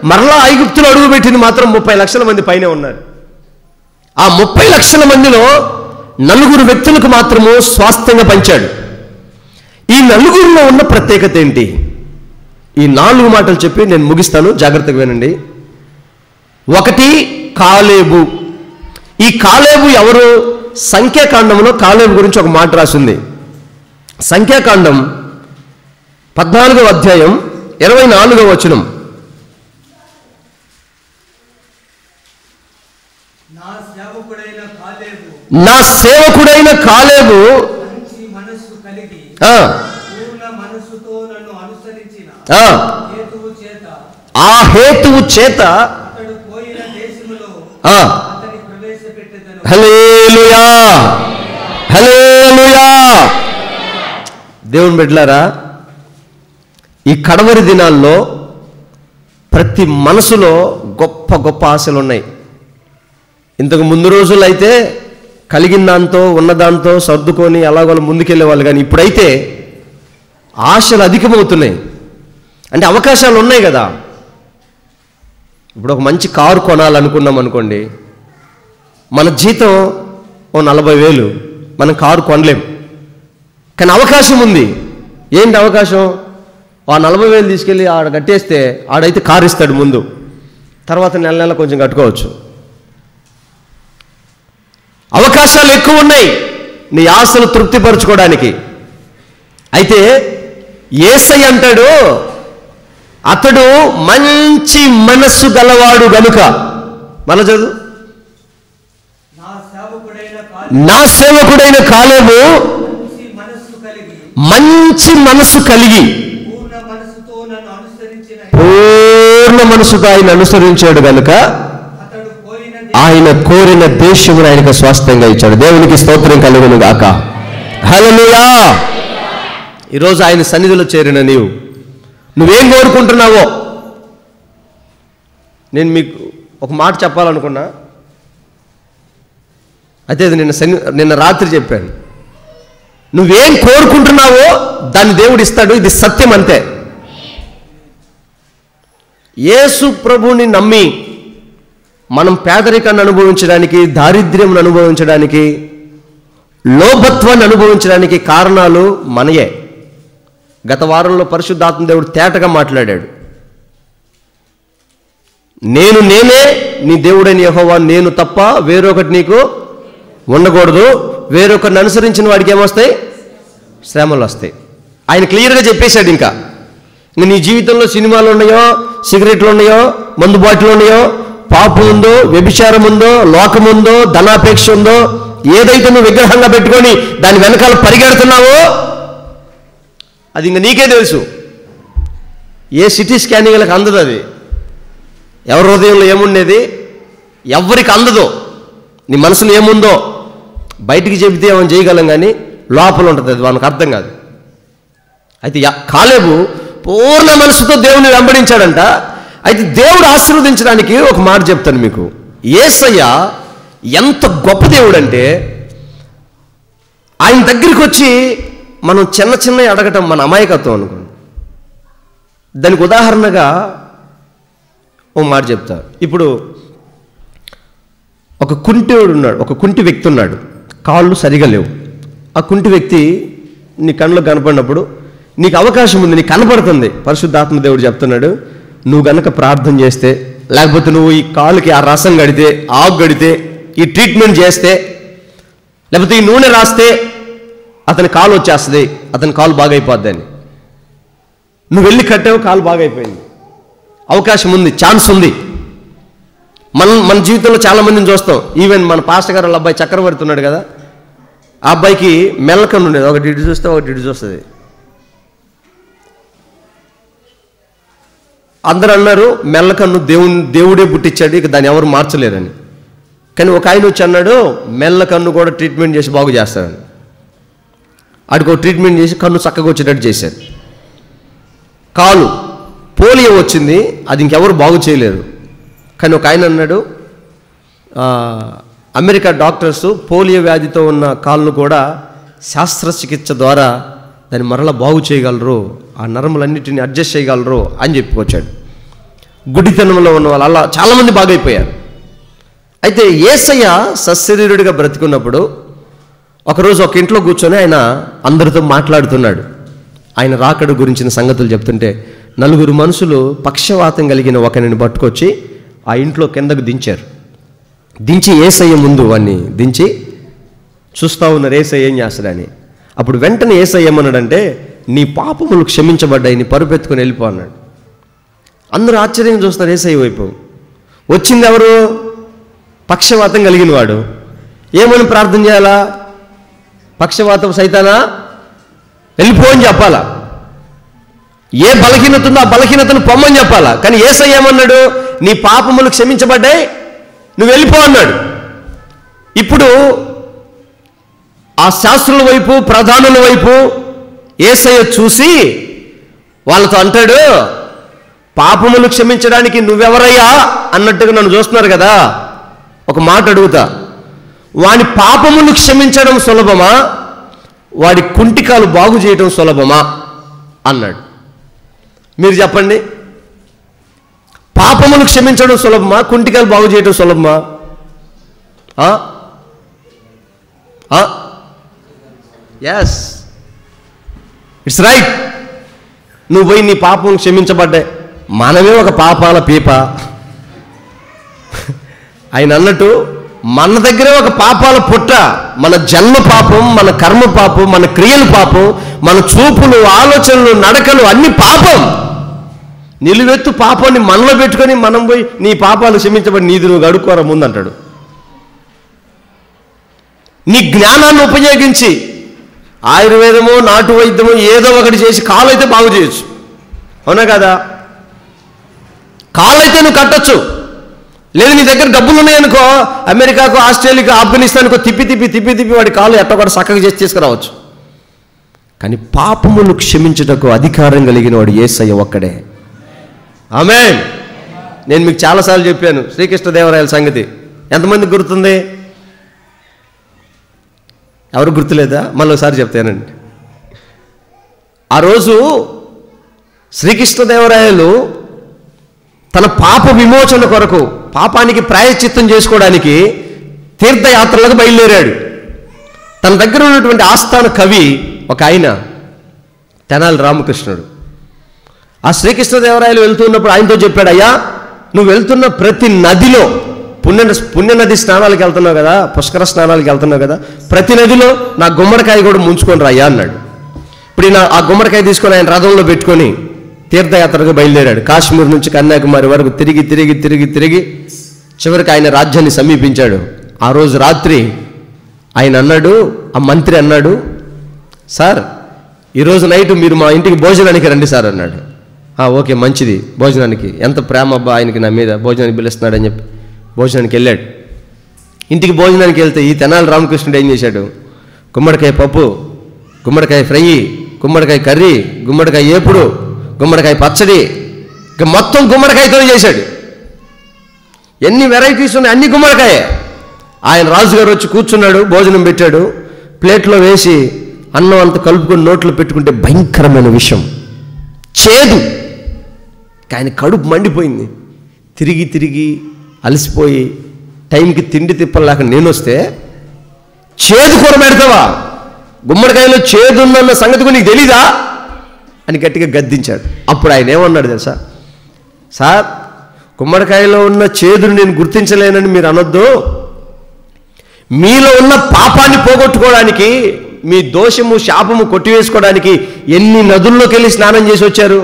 మరలా ఐగుప్తులో అడుగుపెట్టింది మాత్రం 30 లక్షల మంది పైనే ఉన్నారు. ఆ 30 లక్షల మందిలో నలుగురు వ్యక్తులకు మాత్రము స్వాస్థ్యంగా పంచాడు. ఈ నలుగురిలో ఉన్న ప్రత్యేకత ఏంటి? ఈ 4 మాటలు చెప్పి నేను ముగిస్తాను, జాగ్రత్తగా వినండి. ఒకటి కాలేబు. ఈ కాలేబు ఎవరు? సంఖ్యాకాండంలో కాలేబు గురించి ఒక మాట రాసింది. సంఖ్యాకాండం 14వ అధ్యాయం 24వ వచనం. నా సేవకుడైన కాలేబు ఆ హేతువు చేత హల్లెలూయా, హల్లెలూయా. దేవుని బిడ్డలారా, ఈ కడవరి దినాల్లో ప్రతి మనసులో గొప్ప గొప్ప ఆశలు ఉన్నాయి. ఇంతకు ముందు రోజుల్లో అయితే కలిగిన దాంతో ఉన్నదాంతో సర్దుకొని అలాగోలా ముందుకెళ్ళే వాళ్ళు, కానీ ఇప్పుడైతే ఆశలు అధికమవుతున్నాయి. అంటే అవకాశాలు ఉన్నాయి కదా. ఇప్పుడు ఒక మంచి కారు కొనాలనుకున్నాం అనుకోండి, మన జీతం ఓ 40,000, మనం కారు కొనలేం. కానీ అవకాశం ఉంది. ఏంటి అవకాశం? ఆ 40,000 తీసుకెళ్ళి ఆడ కట్టేస్తే ఆడైతే కారు ఇస్తాడు ముందు, తర్వాత నెల నెల కొంచెం కట్టుకోవచ్చు. అవకాశాలు ఎక్కువ ఉన్నాయి నీ ఆశలు తృప్తిపరచుకోవడానికి. అయితే యేసయ్య అంటాడు, అతడు మంచి మనస్సు గలవాడు గనుక, మన చదువు, నా సేవకుడైన కాలేబు మంచి మనస్సు కలిగి పూర్ణ మనసుతో ఆయన అనుసరించాడు గనుక ఆయన కోరిన దేశమును ఆయనకు స్వాస్థ్యంగా ఇచ్చాడు. దేవునికి స్తోత్రం కలుగును గాక. హల్లెలూయా. ఈరోజు ఆయన సన్నిధిలో చేరిన నువ్వేం కోరుకుంటున్నావో, నేను మీకు ఒక మాట చెప్పాలనుకున్నా, అయితే అది నిన్న రాత్రి చెప్పాను. నువ్వేం కోరుకుంటున్నావో దాన్ని దేవుడు ఇస్తాడు. ఇది సత్యం, అంతే. యేసు ప్రభువుని నమ్మి మనం పేదరికాన్ని అనుభవించడానికి, దారిద్ర్యం అనుభవించడానికి, లోభత్వాన్ని అనుభవించడానికి కారణాలు మనయే. గత వారంలో పరిశుద్ధాత్మ దేవుడు తేటగా మాట్లాడాడు. నేనే నీ దేవుడైన యెహోవా, నేను తప్ప వేరొకటి నీకు ఉండకూడదు. వేరొకరిని అనుసరించిన వాడికి ఏమొస్తాయి? శ్రమలు వస్తాయి. ఆయన క్లియర్గా చెప్పేశాడు. ఇంకా నీ జీవితంలో సినిమాలు ఉన్నాయో, సిగరెట్లు ఉన్నాయో, మందు బాటిల్ ఉన్నాయో, పాపం ఉందో, వ్యభిచారం ఉందో, లోకం ఉందో, ధనాపేక్ష ఉందో, ఏదైతే నువ్వు విగ్రహంగా పెట్టుకొని దాని వెనకాల పరిగెడుతున్నావో అది ఇంక నీకే తెలుసు. ఏ సిటీ స్కానింగ్లకు అందదు. అది ఎవరి హృదయంలో ఏముండేది ఎవరికి అందదో. నీ మనసులో ఏముందో బయటికి చెబితే ఏమని చేయగలం, కానీ లోపల ఉంటుంది, అది మనకు అర్థం కాదు. అయితే కాలేబు పూర్ణ మనసుతో దేవుని వెంబడించాడంట. అయితే దేవుడు ఆశీర్వదించడానికి ఒక మాట చెప్తాను మీకు. యేసయ్య ఎంత గొప్ప దేవుడు అంటే, ఆయన దగ్గరికి వచ్చి మనం చిన్న చిన్న అడగటం మన అమాయకత్వం అనుకోండి. దానికి ఉదాహరణగా ఓ మాట చెప్తా. ఇప్పుడు ఒక కుంటివాడు ఉన్నాడు, ఒక కుంటి వ్యక్తి ఉన్నాడు, కాళ్ళు సరిగా లేవు. ఆ కుంటి వ్యక్తి నీ కళ్ళకు కనపడినప్పుడు నీకు అవకాశం ఉంది, నీకు కనపడుతుంది. పరిశుద్ధాత్మ దేవుడు చెప్తున్నాడు, నువ్వు గనక ప్రార్థన చేస్తే, లేకపోతే నువ్వు ఈ కాలుకి ఆ రసం గడితే, ఆకు గడితే, ఈ ట్రీట్మెంట్ చేస్తే, లేకపోతే ఈ నూనె రాస్తే అతని కాలు వచ్చేస్తుంది, అతని కాలు బాగైపోద్ది అని. నువ్వు వెళ్ళి కట్టావు, కాలు బాగైపోయింది. అవకాశం ఉంది, ఛాన్స్ ఉంది. మన జీవితంలో చాలామందిని చూస్తాం. ఈవెన్ మన పాస్టర్ గారు వాళ్ళ అబ్బాయి చక్రవర్తి ఉన్నాడు కదా, ఆ అబ్బాయికి మెల్లకన్ను ఉండేది. ఒకటి ఇటు చూస్తే ఒకటి ఇటు చూస్తుంది. అందరూ అన్నారు మెల్లకన్ను దేవుడే పుట్టించాడు, ఇక దాన్ని ఎవరు మార్చలేరని. కానీ ఒక ఆయన వచ్చి అన్నాడు మెల్లకన్ను కూడా ట్రీట్మెంట్ చేసి బాగు చేస్తారని. ఆడికి ఒక ట్రీట్మెంట్ చేసి కన్ను చక్కగా వచ్చేటట్టు చేశారు. కాలు పోలియో వచ్చింది, అది ఇంకెవరు బాగు చేయలేరు. కానీ ఒక ఆయన అన్నాడు అమెరికా డాక్టర్స్ పోలియో వ్యాధితో ఉన్న కాళ్ళను కూడా శస్త్రచికిత్స ద్వారా దాన్ని మరలా బాగు చేయగలరు, ఆ నరములన్నిటిని అడ్జస్ట్ చేయగలరు అని చెప్పుకొచ్చాడు. గుడితనంలో ఉన్న వాళ్ళు అలా చాలామంది బాగైపోయారు. అయితే యేసయ్య సశరీరుడిగా బ్రతికున్నప్పుడు ఒకరోజు ఒక ఇంట్లో కూర్చొని ఆయన అందరితో మాట్లాడుతున్నాడు. ఆయన రాకడ గురించిన సంగతులు చెప్తుంటే 4 మనుషులు పక్షవాతం కలిగిన ఒకరిని పట్టుకొచ్చి ఆ ఇంట్లో కిందకు దించారు. దించి యేసయ్య ముందు వాడిని దించి చూస్తూ ఉన్నారు యేసయ్య ఏం చేస్తాడని. అప్పుడు వెంటనే యేసయ్య ఏమన్నాడంటే, నీ పాపములు క్షమించబడ్డాయి, నీ పరుపెత్తుకొని వెళ్ళిపో అన్నాడు. అందరూ ఆశ్చర్యంగా చూస్తారు యేసయ్య వైపు. వచ్చింది ఎవరు? పక్షవాతం కలిగిన వాడు. ఏమని ప్రార్థన చేయాలా? పక్షవాతం సైతానా వెళ్ళిపో అని చెప్పాలా? ఏ బలహీనత ఉందో ఆ బలహీనతను పొమ్మని చెప్పాలా? కానీ యేసయ్య ఏమన్నాడు? నీ పాపములు క్షమించబడ్డాయి, నువ్వు వెళ్ళిపో అన్నాడు. ఇప్పుడు ఆ శాస్త్రుల వైపు ప్రధానుల వైపు యేసయ్య చూసి వాళ్ళతో అంటాడు, పాపములు క్షమించడానికి నువ్వెవరయ్యా అన్నట్టుగా నన్ను చూస్తున్నారు కదా, ఒక మాట అడుగుతా, వాడి పాపములు క్షమించడం సులభమా, వాడి కుంటికాలు బాగు చేయడం సులభమా అన్నాడు. మీరు చెప్పండి, పాపములు క్షమించడం సులభమా, కుంటికాలు బాగు చేయడం సులభమా? Yes, it's right. నువ్వు పోయి నీ పాపం క్షమించబడ్డాయి. మనమే ఒక పాపాల పీప. ఆయన అన్నట్టు మన దగ్గరే ఒక పాపాల పుట్ట. మన జన్మ పాపం, మన కర్మ పాపం, మన క్రియలు పాపం, మన చూపులు, ఆలోచనలు, నడకలు అన్ని పాపం. నిలువెత్తు పాపాన్ని మనలో పెట్టుకొని మనం పోయి నీ పాపాలు క్షమించబడి నీది నువ్వు గడుక్కోరా ముందంటాడు. నీ జ్ఞానాన్ని ఉపయోగించి ఆయుర్వేదమో నాటు వైద్యమో ఏదో ఒకటి చేసి కాలు అయితే బాగు చేయొచ్చు, అవునా కదా? కాలు అయితే నువ్వు కట్టచ్చు. లేదు నీ దగ్గర డబ్బులు ఉన్నాయనుకో, అమెరికాకు, ఆస్ట్రేలియాకు, ఆఫ్ఘనిస్తాన్కో తిప్పి తిప్పి తిప్పి తిప్పి వాడి కాలు ఎట్ట కూడా చక్కగా చేసి తీసుకురావచ్చు. కానీ పాపములు క్షమించుటకు అధికారం కలిగిన వాడు యేసయ్య ఒక్కడే. ఆమేన్. నేను మీకు చాలాసార్లు చెప్పాను శ్రీకృష్ణదేవరాయల సంగతి. ఎంతమందికి గుర్తుంది? ఎవరు గుర్తులేదా? మళ్ళీ ఒకసారి చెప్తానండి. ఆ రోజు శ్రీకృష్ణదేవరాయలు తన పాప విమోచన కొరకు, పాపానికి ప్రాయశ్చిత్తం చేసుకోవడానికి తీర్థయాత్రలకు బయలుదేరాడు. తన దగ్గర ఉన్నటువంటి ఆస్థాన కవి ఒక ఆయన తెనాలి రామకృష్ణుడు. ఆ శ్రీకృష్ణదేవరాయలు వెళ్తున్నప్పుడు ఆయనతో చెప్పాడు, అయ్యా నువ్వు వెళ్తున్న ప్రతి నదిలో పుణ్య నది స్నానాలకు వెళ్తున్నావు కదా, పుష్కర స్నానాలకు వెళ్తున్నావు కదా, ప్రతి నదిలో నా గుమ్మడికాయ కూడా ముంచుకొని రాయ్యా అన్నాడు. ఇప్పుడు ఈయన ఆ గుమ్మడికాయ తీసుకొని ఆయన రథంలో పెట్టుకొని తీర్థయాత్రకు బయలుదేరాడు. కాశ్మీర్ నుంచి కన్యాకుమారి వరకు తిరిగి తిరిగి తిరిగి తిరిగి చివరికి ఆయన రాజ్యాన్ని సమీపించాడు. ఆ రోజు రాత్రి ఆయన అన్నాడు, ఆ మంత్రి అన్నాడు, సార్ ఈరోజు నైట్ మీరు మా ఇంటికి భోజనానికి రండి సార్ అన్నాడు. ఓకే మంచిది, భోజనానికి. ఎంత ప్రేమ అబ్బా ఆయనకి నా మీద, భోజనానికి పిలుస్తున్నాడని చెప్పి భోజనానికి వెళ్ళాడు. ఇంటికి భోజనానికి వెళ్తే ఈ తెనాలి రామకృష్ణుడు ఏం చేశాడు? గుమ్మడికాయ పప్పు, గుమ్మడికాయ ఫ్రై, గుమ్మడికాయ కర్రీ, గుమ్మడికాయ ఏపుడు, గుమ్మడికాయ పచ్చడి, ఇక మొత్తం గుమ్మడికాయతో చేశాడు. ఎన్ని వెరైటీస్ ఉన్నాయి, అన్ని గుమ్మడికాయే. ఆయన రాజుగారు వచ్చి కూర్చున్నాడు, భోజనం పెట్టాడు, ప్లేట్లో వేసి అన్నం అంతా కలుపుకొని నోట్లో పెట్టుకుంటే భయంకరమైన విషయం, చేదు. ఆయన కడుపు మండిపోయింది. తిరిగి తిరిగి అలసిపోయి టైంకి తిండి తిప్పలేక నేను వస్తే చేదు కూర పెడతావా, గుమ్మడికాయలో చేదు ఉందన్న సంగతి నీకు తెలీదా అని గట్టిగా గద్దించాడు. అప్పుడు ఆయన ఏమన్నాడు తెలుసా? సార్ గుమ్మడికాయలో ఉన్న చేదును నేను గుర్తించలేనని మీరు అనొద్దు. మీలో ఉన్న పాపాన్ని పోగొట్టుకోవడానికి, మీ దోషము శాపము కొట్టివేసుకోవడానికి ఎన్ని నదుల్లోకి వెళ్ళి స్నానం చేసి వచ్చారు.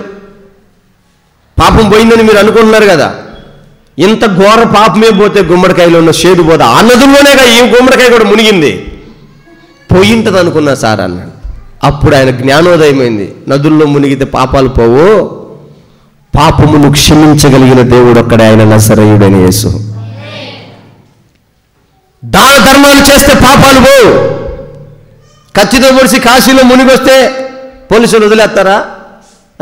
పాపం పోయిందని మీరు అనుకుంటున్నారు కదా, ఇంత ఘోర పాపమే పోతే గుమ్మడికాయలో ఉన్న షేడు పోతే ఆ నదుల్లోనేగా ఈ గుమ్మడికాయ కూడా మునిగింది, పోయింటది అనుకున్నా సార్ అన్నాడు. అప్పుడు ఆయన జ్ఞానోదయమైంది. నదుల్లో మునిగితే పాపాలు పోవు, పాపమును క్షమించగలిగిన దేవుడు ఒక్కడే, ఆయన నజరేయుడైన యేసు. దాన ధర్మాలు చేస్తే పాపాలు పోవు. కత్తితో పొడిచి కాశీలో మునిగొస్తే పోలీసులు వదిలేస్తారా?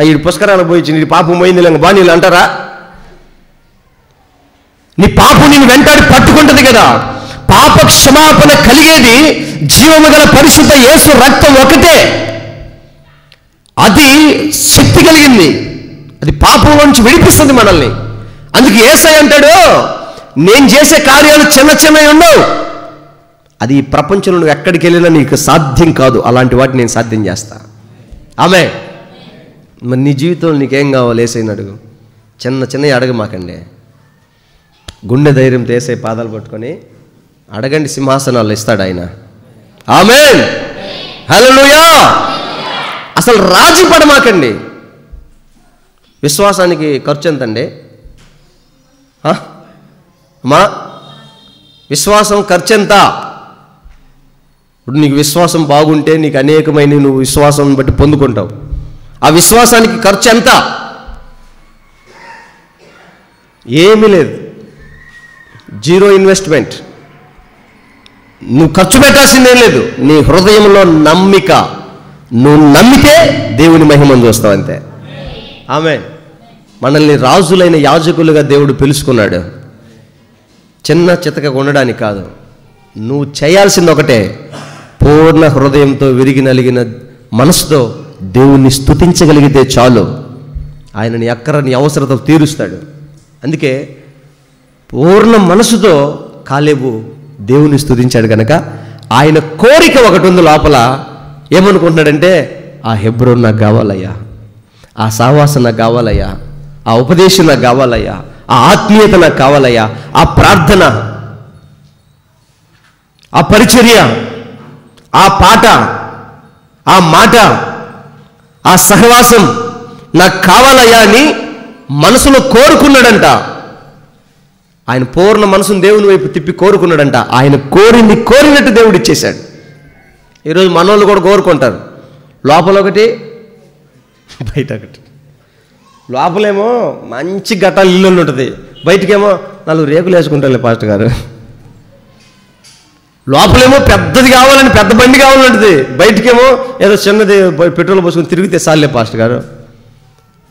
ఈ పుష్కరాలు పోయించి నీ పాపం పోయింది లేక బాణీలు అంటారా? నీ పాపం నేను వెంటాడి పట్టుకుంటుంది కదా. పాప క్షమాపణ కలిగేది జీవము గల పరిశుద్ధ యేసు రక్తం ఒకటే. అది శక్తి కలిగింది, అది పాపం నుంచి విడిపిస్తుంది మనల్ని. అందుకే యేసయ్య అంటాడు, నేను చేసే కార్యాలు చిన్న చిన్నవి ఉండవు, అది ఈ ప్రపంచంలో నువ్వు ఎక్కడికి వెళ్ళినా నీకు సాధ్యం కాదు, అలాంటి వాటిని నేను సాధ్యం చేస్తా. ఆమె మరి నీ జీవితంలో నీకేం కావాలి యేసయ్యని అడుగు. చిన్న చిన్నవి అడగమాకండి, గుండె ధైర్యం తీసే పాదాలు పట్టుకొని అడగండి, సింహాసనాలు ఇస్తాడు ఆయన. ఆమేన్, హల్లెలూయా. అసలు రాజీ పడమాకండి. విశ్వాసానికి ఖర్చు ఎంతండి అమ్మా? విశ్వాసం ఖర్చు ఎంత? ఇప్పుడు నీకు విశ్వాసం బాగుంటే నీకు అనేకమైన నువ్వు విశ్వాసం బట్టి పొందుకుంటావు. ఆ విశ్వాసానికి ఖర్చు ఎంత? ఏమీ లేదు, జీరో ఇన్వెస్ట్మెంట్. నువ్వు ఖర్చు పెట్టాల్సిందేం లేదు. నీ హృదయంలో నమ్మిక, నువ్వు నమ్మితే దేవుని మహిమను చూస్తావు అంతే. ఆమేన్. మనల్ని రాజులైన యాజకులుగా దేవుడు పిలుచుకున్నాడు, చిన్న చితకగా ఉండడానికి కాదు. నువ్వు చేయాల్సింది ఒకటే, పూర్ణ హృదయంతో విరిగి నలిగిన మనసుతో దేవుణ్ణి స్తుతించగలిగితే చాలు, ఆయన నీ అక్కర నీ అవసరత తీరుస్తాడు. అందుకే పూర్ణ మనసుతో కాలేబు దేవుని స్తుతించాడు కనుక ఆయన కోరిక ఒకటి ఉంది లోపల. ఏమనుకుంటున్నాడంటే, ఆ హెబ్రోన్ నాకు కావాలయ్యా, ఆ సావాసం నాకు కావాలయ్యా, ఆ ఉపదేశం నాకు కావాలయ్యా, ఆ ఆత్మీయత నాకు కావాలయ్యా, ఆ ప్రార్థన, ఆ పరిచర్య, ఆ పాట, ఆ మాట, ఆ సహవాసం నాకు కావాలయ్యా అని మనసులో కోరుకున్నాడంట. ఆయన పూర్ణ మనసును దేవుని వైపు తిప్పి కోరుకున్నాడంట. ఆయన కోరింది కోరినట్టు దేవుడు ఇచ్చేశాడు. ఈరోజు మనోళ్ళు కూడా కోరుకుంటారు, లోపల ఒకటి బయట ఒకటి. లోపలేమో మంచి గట్టాలు ఇల్లు ఉంటుంది, బయటకేమో 4 రేకులు వేసుకుంటారులే పాస్టర్ గారు. లోపలేమో పెద్దది కావాలని పెద్ద బండి కావాలంటుంది, బయటకేమో ఏదో చిన్నది పెట్రోల్ పోసుకొని తిరిగితే చాలే పాస్టర్ గారు.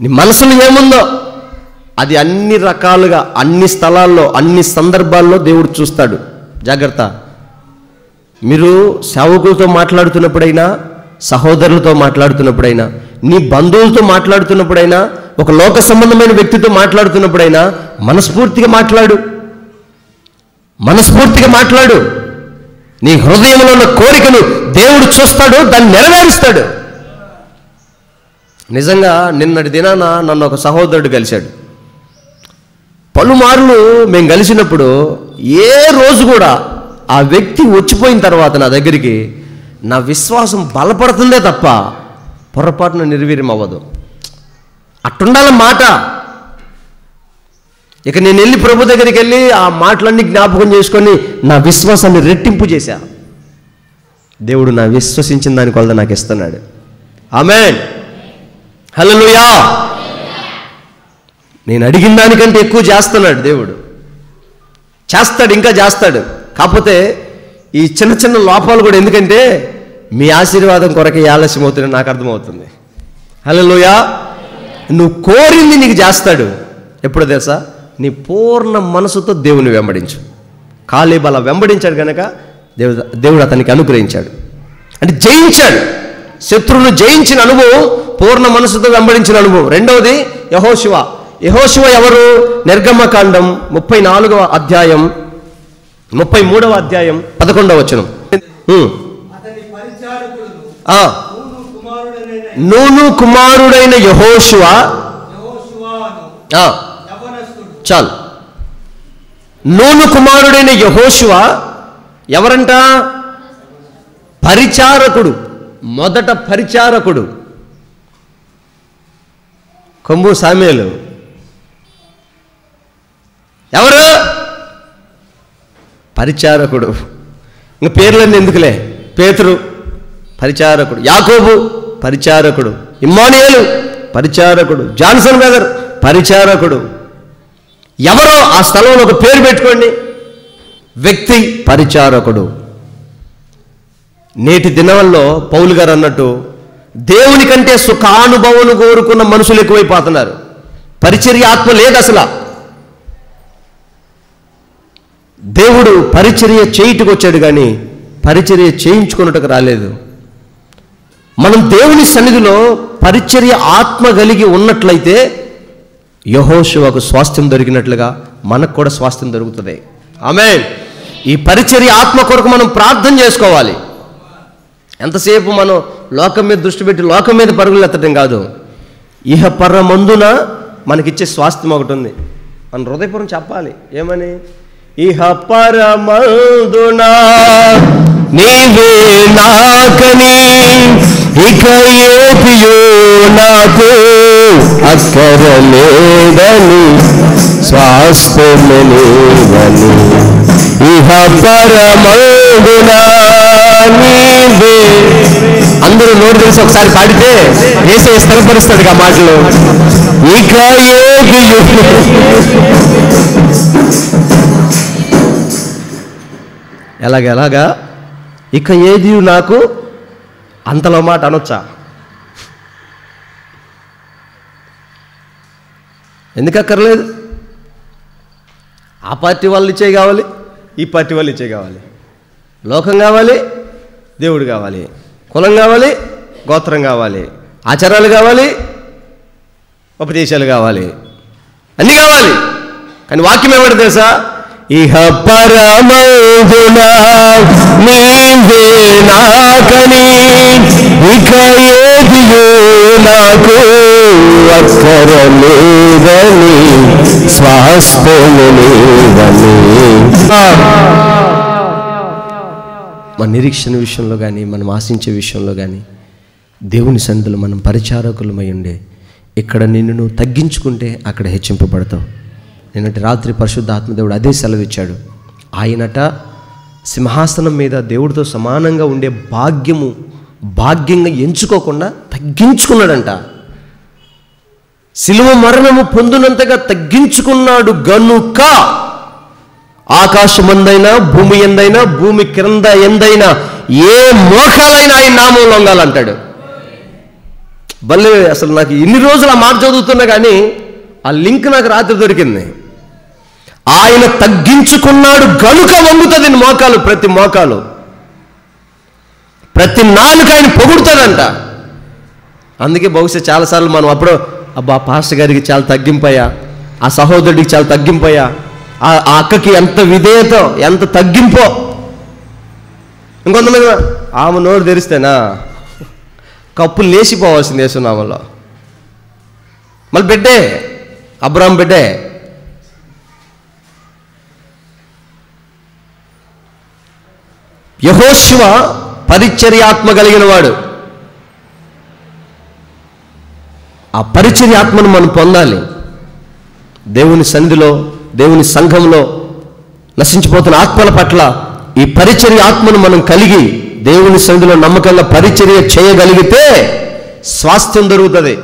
నీ మనసులో ఏముందో అది అన్ని రకాలుగా, అన్ని స్థలాల్లో, అన్ని సందర్భాల్లో దేవుడు చూస్తాడు. జాగ్రత్త. మీరు సేవకులతో మాట్లాడుతున్నప్పుడైనా, సహోదరులతో మాట్లాడుతున్నప్పుడైనా, నీ బంధువులతో మాట్లాడుతున్నప్పుడైనా, ఒక లోక సంబంధమైన వ్యక్తితో మాట్లాడుతున్నప్పుడైనా మనస్ఫూర్తిగా మాట్లాడు, మనస్ఫూర్తిగా మాట్లాడు. నీ హృదయంలో ఉన్న కోరికను దేవుడు చూస్తాడు, దాన్ని నెరవేరుస్తాడు. నిజంగా నిన్నటి దినాన నన్ను ఒక సహోదరుడు కలిశాడు. పలుమార్లు మేము కలిసినప్పుడు ఏ రోజు కూడా ఆ వ్యక్తి వచ్చిపోయిన తర్వాత నా దగ్గరికి నా విశ్వాసం బలపడుతుందే తప్ప పొరపాటున నిర్వీర్యం అవ్వదు. అట్టుండాల మాట. ఇక నేను వెళ్ళి ప్రభు దగ్గరికి వెళ్ళి ఆ మాటలన్నీ జ్ఞాపకం చేసుకొని నా విశ్వాసాన్ని రెట్టింపు చేశా. దేవుడు నా విశ్వసించిన దాని కొలత నాకు ఇస్తున్నాడు. ఆమేన్, హల్లెలూయా. నేను అడిగిన దానికంటే ఎక్కువ చేస్తున్నాడు దేవుడు. చేస్తాడు, ఇంకా చేస్తాడు. కాకపోతే ఈ చిన్న చిన్న లోపాలు కూడా, ఎందుకంటే మీ ఆశీర్వాదం కొరకే ఆలస్యం అవుతుందని నాకు అర్థమవుతుంది. హల్లెలూయా. నువ్వు కోరింది నీకు చేస్తాడు. ఎప్పుడో తెలుసా? నీ పూర్ణ మనసుతో దేవుని వెంబడించు. కాలేబు అలా వెంబడించాడు కనుక దేవుడు అతనికి అనుగ్రహించాడు. అంటే జయించాడు, శత్రువును జయించిన అనుభవం, పూర్ణ మనసుతో వెంబడించిన అనుభవం. రెండవది యెహోషువ. యెహోషువ ఎవరు? నిర్గమకాండం 34వ అధ్యాయం 33వ అధ్యాయం 11వ వచనం. నూను కుమారుడైన యెహోషువ, చాలు. నూను కుమారుడైన యెహోషువ ఎవరంట? పరిచారకుడు, మొదట పరిచారకుడు. కొమ్ము సామేలు ఎవరు? పరిచారకుడు. ఇంక పేర్లన్నీ ఎందుకులే. పేతురు పరిచారకుడు, యాకోబు పరిచారకుడు, ఇమ్మానుయేలు పరిచారకుడు, జాన్సన్ బ్రదర్ పరిచారకుడు. ఎవరో ఆ స్థలంలో ఒక పేరు పెట్టుకోండి, వ్యక్తి పరిచారకుడు. నేటి దినాల్లో పౌలు గారు అన్నట్టు దేవుని కంటే సుఖానుభవం కోరుకున్న మనుషులు ఎక్కువైపోతున్నారు. పరిచర్య ఆత్మ లేదు అసలు. దేవుడు పరిచర్య చేయుటకు వచ్చాడు కానీ పరిచర్య చేయించుకున్నట్టుకు రాలేదు. మనం దేవుని సన్నిధిలో పరిచర్య ఆత్మ కలిగి ఉన్నట్లయితే యెహోషువకు స్వాస్థ్యం దొరికినట్లుగా మనకు కూడా స్వాస్థ్యం దొరుకుతుంది. ఆమేన్. ఈ పరిచర్య ఆత్మ కొరకు మనం ప్రార్థన చేసుకోవాలి. ఎంతసేపు మనం లోకం మీద దృష్టి పెట్టి లోకం మీద పరుగులు ఎత్తడం కాదు. ఇహ పరమందున మనకిచ్చే స్వాస్థ్యం ఒకటి ఉంది. మన హృదయపూర్వం చెప్పాలి. ఏమని? ఇహ పరమందున నీవే నాకని, ఇక ఏపియో నాకు అక్కరలేదని, స్వాస్థ్యము లేదని. ఇహ పరమందున నీవే. అందరూ నోరు తెలిసి ఒకసారి పాడితే యేసయ్య స్థిరపరుస్తాడు ఆ మాటలు. ఇక ఏపియో ఎలాగా ఇక ఏది నాకు అంతలో మాట అనొచ్చా? ఎందుకు అక్కర్లేదు? ఆ పార్టీ వాళ్ళు ఇచ్చే కావాలి, ఈ పార్టీ వాళ్ళు ఇచ్చే కావాలి, లోకం కావాలి, దేవుడు కావాలి, కులం కావాలి, గోత్రం కావాలి, ఆచారాలు కావాలి, ఉపదేశాలు కావాలి, అన్నీ కావాలి. కానీ వాక్యం ఏమంటే తెలుసా? ఇహ పరమందున నీవే నాకని, ఇక ఏదియో నాకు అక్కరలేదని, స్వాస్థ్యము లేదని. మన నిరీక్షణ విషయంలో కానీ మనం ఆశించే విషయంలో కానీ దేవుని సన్నిధిలో మనం పరిచారకులమై ఉండే ఇక్కడ నిన్ను నువ్వు తగ్గించుకుంటే అక్కడ హెచ్చింపబడతావు. నిన్నటి రాత్రి పరిశుద్ధ ఆత్మదేవుడు అదే సెలవిచ్చాడు. ఆయనట సింహాసనం మీద దేవుడితో సమానంగా ఉండే భాగ్యంగా ఎంచుకోకుండా తగ్గించుకున్నాడంట. శిలువ మరణము పొందినంతగా తగ్గించుకున్నాడు గనుక ఆకాశమందైనా భూమి ఎందైనా భూమి క్రింద ఎందైనా ఏ మోకాలైనా ఆయన నామం లొంగాలంటాడు. భలే. అసలు నాకు ఇన్ని రోజులు ఆ మాట చదువుతున్నా కానీ ఆ లింక్ నాకు రాత్రి దొరికింది. ఆయన తగ్గించుకున్నాడు గనుక వంగుతుంది మోకాలు, ప్రతి మోకాలు, ప్రతి నాలుక ఆయన పొగుడుతాడంట. అందుకే బహుశా చాలాసార్లు మనం అప్పుడు అబ్బా పాస్టర్ గారికి చాలా తగ్గింపయ్యా, ఆ సహోదరుడికి చాలా తగ్గింపయ్యా, ఆ అక్కకి ఎంత విధేయత, ఎంత తగ్గింపో. ఇంకొంతమంది ఆమె నోరు తెరిస్తేనా కప్పులు లేచిపోవాల్సింది యేసునామంలో. మళ్ళీ బిడ్డే, అబ్రాహాం బిడ్డే. యెహోషువ పరిచర్యాత్మ కలిగిన వాడు. ఆ పరిచర్యాత్మను మనం పొందాలి. దేవుని సన్నిధిలో, దేవుని సంఘంలో నశించిపోతున్న ఆత్మల పట్ల ఈ పరిచర్య ఆత్మను మనం కలిగి దేవుని సన్నిధిలో నమ్మకంగా పరిచర్య చేయగలిగితే స్వాస్థ్యం దొరుకుతుంది.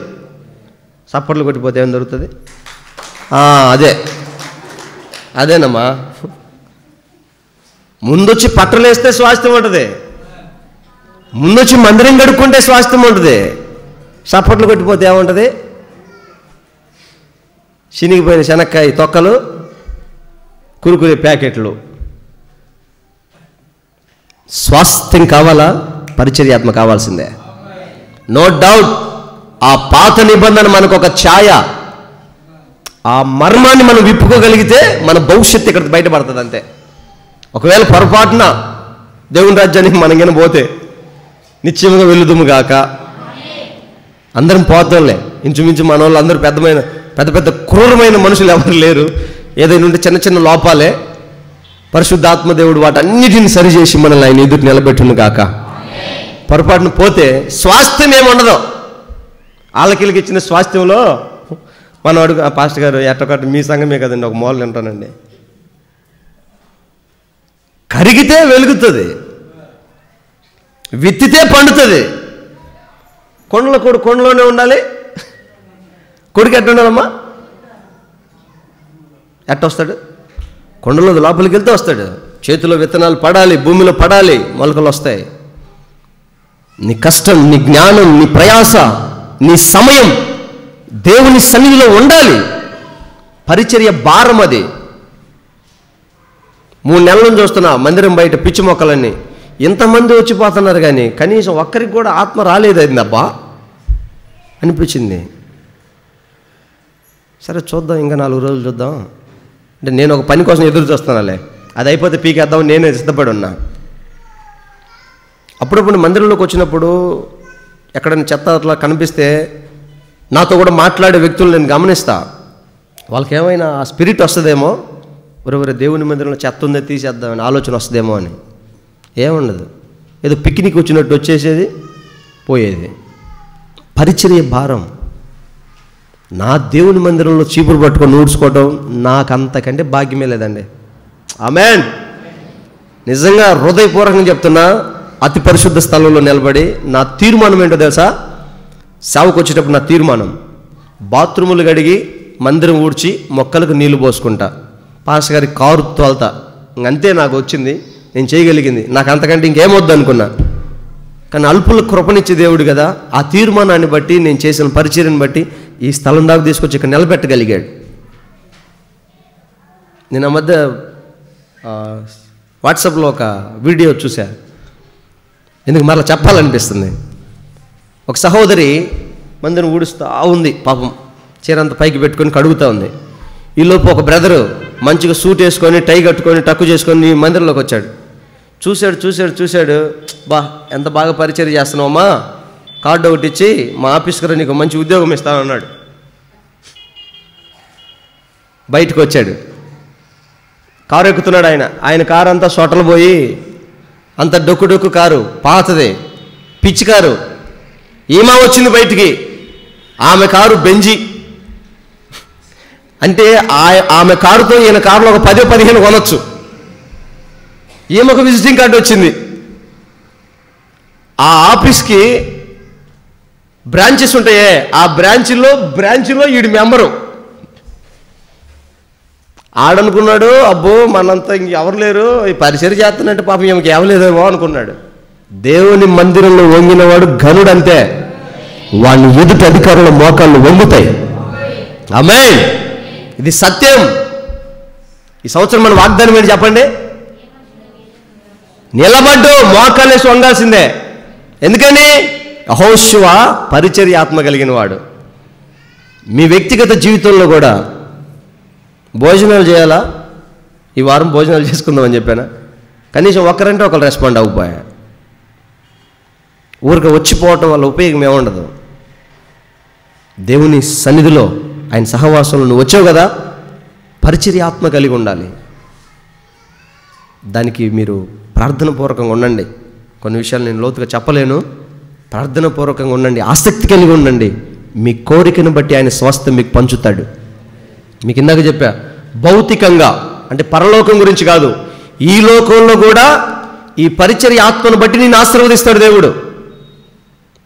సప్పట్లు కొట్టిపోతే ఏం దొరుకుతుంది? అదేనమ్మా. ముందొచ్చి పట్టలేస్తే స్వాస్థ్యం ఉంటుంది, ముందొచ్చి మందిరం గడుక్కుంటే స్వాస్థ్యం ఉంటుంది. సప్పట్లు కొట్టిపోతే ఏముంటుంది? చినిగిపోయిన శనక్కాయ తొక్కలు, కురుకురే ప్యాకెట్లు. స్వాస్థ్యం కావాలా? పరిచర్యాత్మ కావాల్సిందే, నో డౌట్. ఆ పాత నిబంధన మనకు ఒక ఛాయ. ఆ మర్మాన్ని మనం విప్పుకోగలిగితే మన భవిష్యత్తు ఇక్కడ బయటపడుతుంది అంతే. ఒకవేళ పొరపాటున దేవుని రాజ్యానికి మనకైనా పోతే నిశ్చయంగా వెళుదుము గాక. అందరం పోతాంలే. ఇంచుమించు మన వాళ్ళు అందరూ పెద్ద పెద్ద క్రూరమైన మనుషులు ఎవరు లేరు. ఏదైనా ఉంటే చిన్న చిన్న లోపాలే. పరిశుద్ధాత్మదేవుడు వాటన్నిటిని సరిచేసి మనల్ని ఆయన ఎదురు నిలబెట్టును గాక. పొరపాటును పోతే స్వాస్థ్యం ఏముండదు. వాళ్ళకిళ్ళకి ఇచ్చిన స్వాస్థ్యంలో మనం అడుగు, పాస్టర్ గారు ఎట్టొకటి మీ సంగమే కదండి, ఒక మూల వింటానండి. కరిగితే వెలుగుతుంది, విత్తితే పండుతుంది. కొండలో కొడుకు కొండలోనే ఉండాలి. కొడుకు ఎట్ట ఉండాలమ్మా? ఎట్ట వస్తాడు? కొండలో లోపలికి వెళ్తే వస్తాడు. చేతిలో విత్తనాలు పడాలి, భూమిలో పడాలి, మొలకలు వస్తాయి. నీ కష్టం, నీ జ్ఞానం, నీ ప్రయాస, నీ సమయం దేవుని సన్నిధిలో ఉండాలి. పరిచర్య భారం అది. 3 నెలల నుంచి చూస్తున్నా మందిరం బయట పిచ్చి మొక్కలన్నీ. ఇంతమంది వచ్చిపోతున్నారు కానీ కనీసం ఒక్కరికి కూడా ఆత్మ రాలేదు. అబ్బా అనిపించింది. సరే చూద్దాం, ఇంకా 4 రోజులు చూద్దాం అంటే నేను ఒక పని కోసం ఎదురు చూస్తున్నాలే, అది అయిపోతే పీకేద్దాం నేనే సిద్ధపడి ఉన్నా. అప్పుడప్పుడు మందిరంలోకి వచ్చినప్పుడు ఎక్కడైనా చెత్త అట్లా కనిపిస్తే నాతో కూడా మాట్లాడే వ్యక్తులు నేను గమనిస్తా. వాళ్ళకి ఏమైనా ఆ స్పిరిట్ వస్తుందేమో, ఒరే దేవుని మందిరంలో చెత్త ఉందే తీసేద్దామని ఆలోచన వస్తుందేమో అని. ఏముండదు, ఏదో పిక్నిక్ వచ్చినట్టు వచ్చేసేది, పోయేది. పరిచర్య భారం. నా దేవుని మందిరంలో చీపురు పట్టుకొని ఊడ్చుకోవటం నాకు అంతకంటే భాగ్యమే లేదండి. ఆమేన్. నిజంగా హృదయపూర్వకంగా చెప్తున్నా, అతి పరిశుద్ధ స్థలంలో నిలబడి నా తీర్మానం ఏంటో తెలుసా? సేవకు వచ్చేటప్పుడు నా తీర్మానం, బాత్రూములు కడిగి మందిరం ఊడ్చి మొక్కలకు నీళ్లు పోసుకుంటా, పాస్టర్ గారి కారు తోలుతా. ఇంకంతే నాకు వచ్చింది, నేను చేయగలిగింది. నాకు అంతకంటే ఇంకేమొద్దు అనుకున్నా. కానీ అల్పులకు కృపనిచ్చే దేవుడు కదా, ఆ తీర్మానాన్ని బట్టి నేను చేసిన పరిచర్యను బట్టి ఈ స్థలం దాకా తీసుకొచ్చి ఇక్కడ నిలబెట్టగలిగాడు. నేను ఆ మధ్య వాట్సాప్లో ఒక వీడియో చూసా, ఎందుకు మరలా చెప్పాలనిపిస్తుంది. ఒక సహోదరి మందిరం ఊడుస్తూ ఉంది, పాపం చీరంత పైకి పెట్టుకొని కడుగుతూ ఉంది. ఈలోపు ఒక బ్రదరు మంచిగా సూట్ వేసుకొని టై కట్టుకొని టక్కు చేసుకొని మందిరంలోకి వచ్చాడు. చూశాడు, బా ఎంత బాగా పరిచర్య చేస్తున్నావమ్మా, కార్డు ఒకటి ఇచ్చి మా ఆఫీస్కి నీకు మంచి ఉద్యోగం ఇస్తానన్నాడు. బయటకు వచ్చాడు, కారు ఎక్కుతున్నాడు. ఆయన కారు అంతా సొట్టలు పోయి అంత డొక్కు కారు, పాతదే, పిచ్చి కారు. ఈమె వచ్చింది బయటికి, ఆమె కారు బెంజి. అంటే ఆమె కారుతో ఈయన కారులో ఒక 10-15 కొనొచ్చు. ఈమెకు విజిటింగ్ కార్డు వచ్చింది. ఆ ఆఫీస్కి బ్రాంచెస్ ఉంటాయే, ఆ బ్రాంచ్లో ఈడు మెంబరు. ఆడనుకున్నాడు, అబ్బో మనంతా ఇంకెవరు లేరు, ఈ పరిచర్య చేస్తున్నట్టు పాపం ఈమెకి ఎవలేదేమో అనుకున్నాడు. దేవుని మందిరంలో వంగినవాడు ఘనుడు అంతే, వాడిని ఎదుటి అధికారుల మోకాళ్ళు వంగుతాయి. ఆమేన్. ఇది సత్యం. ఈ సంవత్సరం మన వాగ్దానం ఏంటి చెప్పండి? నిలబడ్డు మోకాళ్ళేసి వంగాల్సిందే. ఎందుకని? యెహోషువ పరిచర్య ఆత్మ కలిగిన వాడు. మీ వ్యక్తిగత జీవితంలో కూడా భోజనాలు చేయాలా? ఈ వారం భోజనాలు చేసుకుందామని చెప్పానా? కనీసం ఒకరంటే ఒకరు రెస్పాండ్ అవ్వబోయా. ఊరికి వచ్చిపోవటం వల్ల ఉపయోగం ఏముండదు. దేవుని సన్నిధిలో ఆయన సహవాసంలో నువ్వు వచ్చావు కదా, పరిచర్య ఆత్మ కలిగి ఉండాలి. దానికి మీరు ప్రార్థనపూర్వకంగా ఉండండి. కొన్ని విషయాలు నేను లోతుగా చెప్పలేను. ప్రార్థనపూర్వకంగా ఉండండి, ఆసక్తి కలిగి ఉండండి. మీ కోరికను బట్టి ఆయన స్వస్థ మీకు పంచుతాడు. మీకు ఇందాక చెప్పా, భౌతికంగా అంటే పరలోకం గురించి కాదు, ఈ లోకంలో కూడా ఈ పరిచర్య ఆత్మను బట్టి నేను ఆశీర్వదిస్తాడు దేవుడు.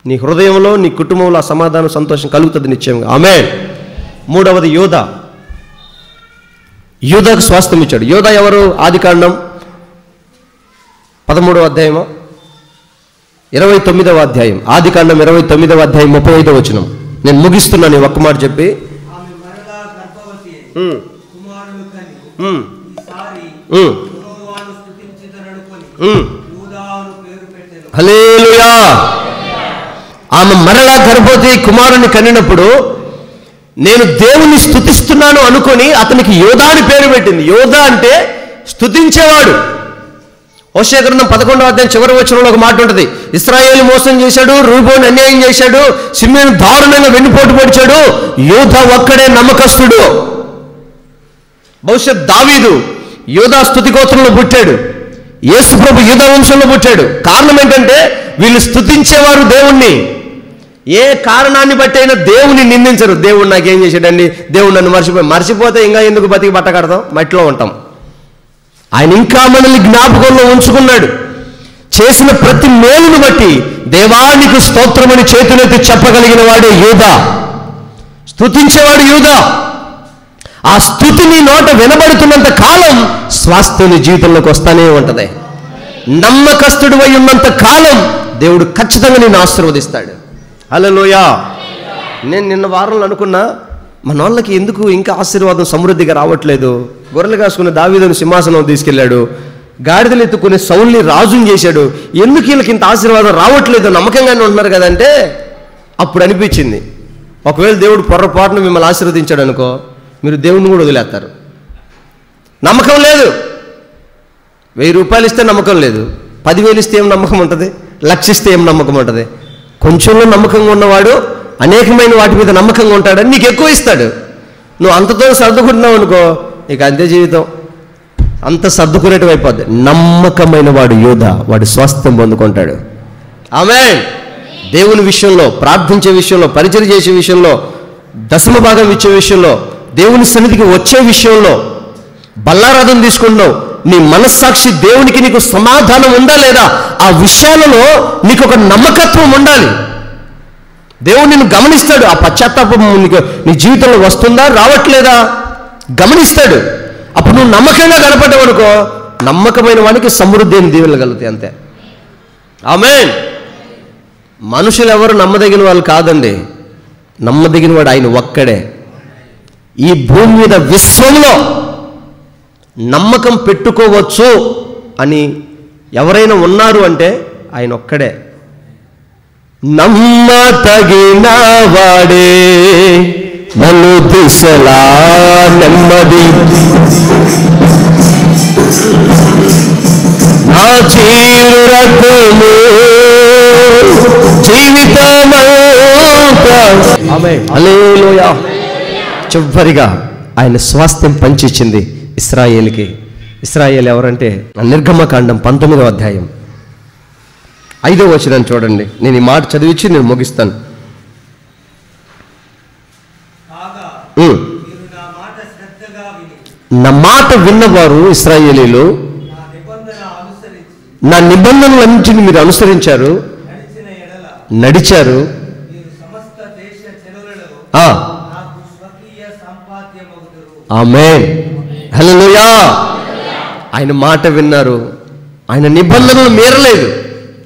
నీ హృదయంలో, నీ కుటుంబంలో ఆ సమాధానం, సంతోషం కలుగుతుంది నిశ్చయంగా. ఆమేన్. 3వది యోధాకు స్వాస్థ్యం ఇచ్చాడు. యోధా ఎవరు? ఆదికాండం 13వ అధ్యాయము 29వ అధ్యాయం. ఆదికాండం 29వ అధ్యాయం 35వ వచనం. నేను ముగిస్తున్నాను ఈ ఒక్క మాట చెప్పి. హల్లెలూయా. ఆమె మరలా గర్భవతి కుమారుని కనినప్పుడు నేను దేవుని స్తుతిస్తున్నాను అనుకొని అతనికి యోధా అని పేరు పెట్టింది. యోధా అంటే స్తుతించేవాడు. హోషేయ గ్రంథం 11వ అధ్యాయం చివరి వచనంలో ఒక మాట ఉంటుంది. ఇశ్రాయేలు మోసం చేశాడు, రూబేను అన్యాయం చేశాడు, షిమ్యోను దారుణంగా వెన్నుపోటు పొడిచాడు, యోధా ఒక్కడే నమ్మకస్తుడు. బహుశా దావీదు యోధా స్తుతి గోత్రంలో పుట్టాడు, యేసు ప్రభు యోధా వంశంలో పుట్టాడు. కారణం ఏంటంటే వీళ్ళు స్తుతించేవారు దేవుణ్ణి. ఏ కారణాన్ని బట్టి అయినా దేవుని నిందించరు. దేవుడు నాకేం చేశాడండి, దేవుడు నన్ను మర్చిపోతే ఇంకా ఎందుకు బతికి బట్ట కడతాం, మట్టిలో ఉంటాం. ఆయన ఇంకా మనల్ని జ్ఞాపకంలో ఉంచుకున్నాడు. చేసిన ప్రతి మేలును బట్టి దేవానికి స్తోత్రమని చేతులెత్తి చెప్పగలిగిన వాడే యూదా, స్తుతించేవాడు యూదా. ఆ స్తుతి నీ నోట వినబడుతున్నంత కాలం స్వాస్థ్యం నీ జీవితంలోకి వస్తానే ఉంటుంది. నమ్మకస్తుడు అయి ఉన్నంత కాలం దేవుడు ఖచ్చితంగా నిన్ను ఆశీర్వదిస్తాడు. హల్లెలూయా. నేను నిన్న వారంలో అనుకున్నా, మన వాళ్ళకి ఎందుకు ఇంకా ఆశీర్వాదం సమృద్ధిగా రావట్లేదు. గొర్రెలు కాసుకున్న దావీదును సింహాసనం తీసుకెళ్ళాడు, గాడిదలు ఎత్తుకుని సౌల్ని రాజుని చేశాడు, ఎందుకు వీళ్ళకి ఇంత ఆశీర్వాదం రావట్లేదు, నమ్మకంగానే ఉంటున్నారు కదంటే అప్పుడు అనిపించింది, ఒకవేళ దేవుడు పొర్రపాటును మిమ్మల్ని ఆశీర్వదించాడు అనుకో, మీరు దేవుడిని కూడా వదిలేస్తారు. నమ్మకం లేదు. 1000 రూపాయలు ఇస్తే నమ్మకం లేదు, 10,000 ఇస్తే ఏం నమ్మకం ఉంటుంది, 1,00,000 ఇస్తే ఏం నమ్మకం ఉంటుంది. కొంచెంలో నమ్మకంగా ఉన్నవాడు అనేకమైన వాటి మీద నమ్మకంగా ఉంటాడని నీకు ఎక్కువ ఇస్తాడు. నువ్వు అంతతో సర్దుకుంటున్నావు అనుకో, ఇక అంతే జీవితం, అంత సర్దుకునేట్టు అయిపోద్ది. నమ్మకమైన వాడు యోధ, వాడు స్వాస్థ్యం పొందుకుంటాడు. ఆమేన్. దేవుని విషయంలో, ప్రార్థించే విషయంలో, పరిచయం చేసే విషయంలో, దశమ భాగం ఇచ్చే విషయంలో, దేవుని సన్నిధికి వచ్చే విషయంలో, బల్లారాధన తీసుకుంటున్నావు, నీ మనస్సాక్షి దేవునికి నీకు సమాధానం ఉందా లేదా, ఆ విషయాలలో నీకు ఒక నమ్మకత్వం ఉండాలి. దేవుడు నిన్ను గమనిస్తాడు. ఆ పశ్చాత్తాపం నీకు నీ జీవితంలో వస్తుందా రావట్లేదా గమనిస్తాడు. అప్పుడు నువ్వు నమ్మకంగా కనపడ్డావు అనుకో, నమ్మకమైన వానికి సమృద్ధి అని దీవెనగలుగుతాయి. అంతే. ఆమేన్. మనుషులు ఎవరు నమ్మదగిన వాళ్ళు కాదండి, నమ్మదగిన వాడు ఆయన ఒక్కడే. ఈ భూమి మీద విశ్వంలో నమ్మకం పెట్టుకోవచ్చు అని ఎవరైనా ఉన్నారు అంటే ఆయన ఒక్కడే. నమ్మతగిన వాడే నన్ను దిశలా నెమ్మది నా చీరకును జీవితమంతా. ఆమేన్. హల్లెలూయా. చివరిగా ఆయన స్వాస్థ్యం పంచిచ్చింది ఇశ్రాయేలుకి. ఇశ్రాయేలు ఎవరంటే నిర్గమకాండం 19వ అధ్యాయం 5వ వచనం చూడండి. నేను ఈ మాట చదివించి నేను ముగిస్తాను. నా మాట విన్నవారు ఇశ్రాయేలీలు నా నిబంధనలన్నింటినీ మీరు అనుసరించారు, నడిచారు. ఆమేన్. హల్లెలూయా. ఆయన మాట విన్నారు, ఆయన నిబంధనలు మీరలేదు,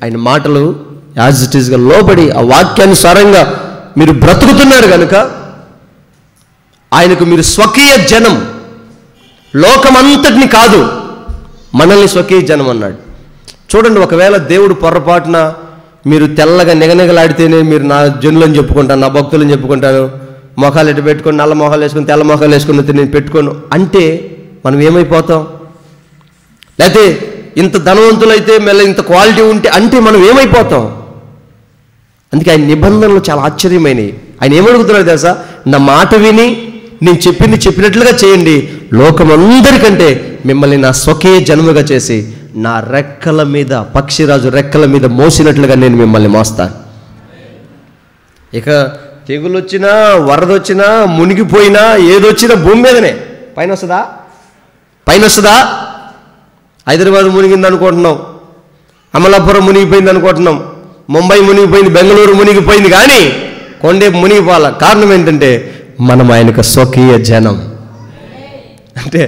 ఆయన మాటలు యాజ్ ఇట్ ఈస్గా లోబడి ఆ వాక్యానుసారంగా మీరు బ్రతుకుతున్నారు కనుక ఆయనకు మీరు స్వకీయ జనం. లోకమంతటిని కాదు, మనల్ని స్వకీయ జనం అన్నాడు. చూడండి, ఒకవేళ దేవుడు పొరపాటున మీరు తెల్లగా నిగనిగలాడితేనే మీరు నా జనులని చెప్పుకుంటాను, నా భక్తులని చెప్పుకుంటాను, మొఖాలు ఎటు పెట్టుకొని నల్ల మొఖాలు వేసుకొని తెల్ల మొఖాలు వేసుకుని నేను పెట్టుకోను అంటే మనం ఏమైపోతాం? లేకపోతే ఇంత ధనవంతులైతే మళ్ళీ ఇంత క్వాలిటీ ఉంటే అంటే మనం ఏమైపోతాం? అందుకే ఆయన నిబంధనలు చాలా ఆశ్చర్యమైనవి. ఆయన ఏమడుగుతున్నాడు తెలుసా? నా మాట విని నేను చెప్పింది చెప్పినట్లుగా చేయండి, లోకమందరికంటే మిమ్మల్ని నా స్వకీయ జన్మగా చేసి నా రెక్కల మీద, పక్షిరాజు రెక్కల మీద మోసినట్లుగా నేను మిమ్మల్ని మోస్తాను. ఇక తెగులు వచ్చినా, వరద వచ్చినా, మునిగిపోయినా, ఏదొచ్చినా భూమి మీదనే. పైన వస్తుందా? పైన వస్తుందా? హైదరాబాద్ మునిగింది అనుకుంటున్నాం, అమలాపురం మునిగిపోయింది అనుకుంటున్నాం, ముంబై మునిగిపోయింది, బెంగళూరు మునిగిపోయింది, కానీ కొండే మునిగిపోవాల. కారణం ఏంటంటే మనం ఆయనకు స్వకీయ జనం. అంటే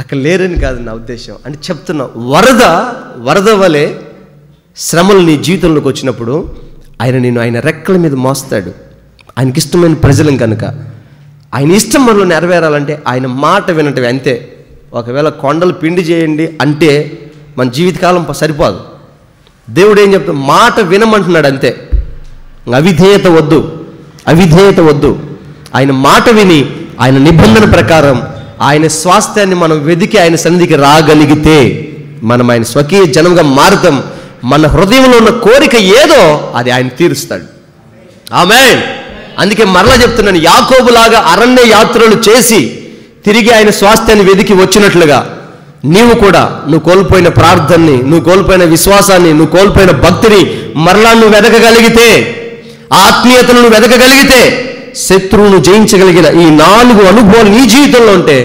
అక్కడ లేరని కాదు నా ఉద్దేశం. అంటే చెప్తున్నా, వరద వలె శ్రమలు నీ జీవితంలోకి వచ్చినప్పుడు ఆయన నేను ఆయన రెక్కల మీద మోస్తాడు. ఆయనకి ఇష్టమైన ప్రజలం కనుక ఆయన ఇష్టం మనలో నెరవేరాలంటే ఆయన మాట వినటమే. అంతే. ఒకవేళ కొండలు పిండి చేయండి అంటే మన జీవితకాలం సరిపోదు. దేవుడు ఏం చెప్తాడు? మాట వినమంటున్నాడు అంతే. అవిధేయత వద్దు, అవిధేయత వద్దు. ఆయన మాట విని ఆయన నిబంధన ప్రకారం ఆయన స్వాస్థ్యాన్ని మనం వెదికి ఆయన సన్నిధికి రాగలిగితే మనం ఆయన స్వకీయ జనంగా మారుతాం. మన హృదయంలో ఉన్న కోరిక ఏదో అది ఆయన తీరుస్తాడు. ఆమేన్. అందుకే మరలా చెప్తున్నాను, యాకోబులాగా అరణ్య యాత్రలు చేసి తిరిగి ఆయన స్వాస్థ్యాన్ని వెదికి వచ్చినట్లుగా నీవు కూడా నువ్వు కోల్పోయిన ప్రార్థనని, నువ్వు కోల్పోయిన విశ్వాసాన్ని, నువ్వు కోల్పోయిన భక్తిని మరలా నువ్వు వెదకగలిగితే ఆత్మీయతను నువ్వు వెతకగలిగితే, శత్రువును జయించగలిగిన ఈ 4 అనుభవాలు నీ జీవితంలో ఉంటే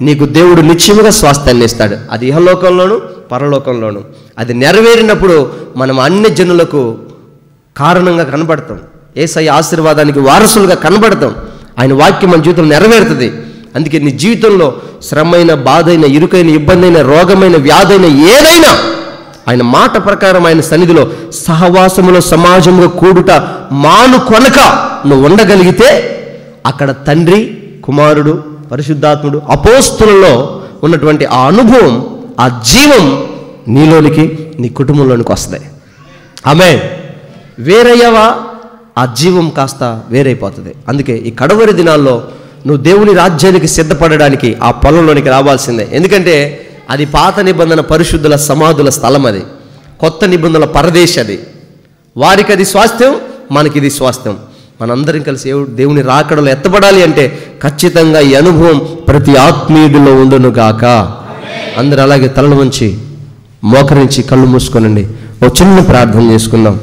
నీకు దేవుడు నిశ్చయముగా స్వాస్థ్యాన్ని ఇస్తాడు. అది ఇహలోకంలోను పరలోకంలోను. అది నెరవేరినప్పుడు మనం అన్ని జనులకు కారణంగా కనబడతాం. యేసయ్య ఆశీర్వాదానికి వారసులుగా కనబడతాం. ఆయన వాక్యం మన జీవితంలో నెరవేరుతుంది. అందుకే నీ జీవితంలో శ్రమైన, బాధైన, ఇరుకైన, ఇబ్బందైన, రోగమైన, వ్యాధైన ఏదైనా ఆయన మాట ప్రకారం ఆయన సన్నిధిలో సహవాసములో సమాజంలో కూడుట మానుకొనక నువ్వు ఉండగలిగితే అక్కడ తండ్రి, కుమారుడు, పరిశుద్ధాత్ముడు, అపోస్తులలో ఉన్నటువంటి ఆ అనుభవం, ఆ జీవం నీలోనికి, నీ కుటుంబంలోనికి వస్తాయి. ఆమేన్. వేరయ్యావా ఆ జీవం కాస్త వేరైపోతుంది. అందుకే ఈ కడవరి దినాల్లో నువ్వు దేవుని రాజ్యానికి సిద్ధపడడానికి ఆ పొలంలోనికి రావాల్సిందే. ఎందుకంటే అది పాత నిబంధన పరిశుద్ధుల సమాధుల స్థలం, అది కొత్త నిబంధనల పరదేశ్. అది వారికి అది స్వాస్థ్యం, మనకి ఇది స్వాస్థ్యం. మనందరం కలిసి దేవుని రాకడలో ఎత్తబడాలి అంటే ఖచ్చితంగా ఈ అనుభవం ప్రతి ఆత్మీయుడిలో ఉండును గాక. అందరూ అలాగే తలలు వంచి మోకరించి కళ్ళు మూసుకోనండి. ఓ చిన్న ప్రార్థన చేసుకుందాం.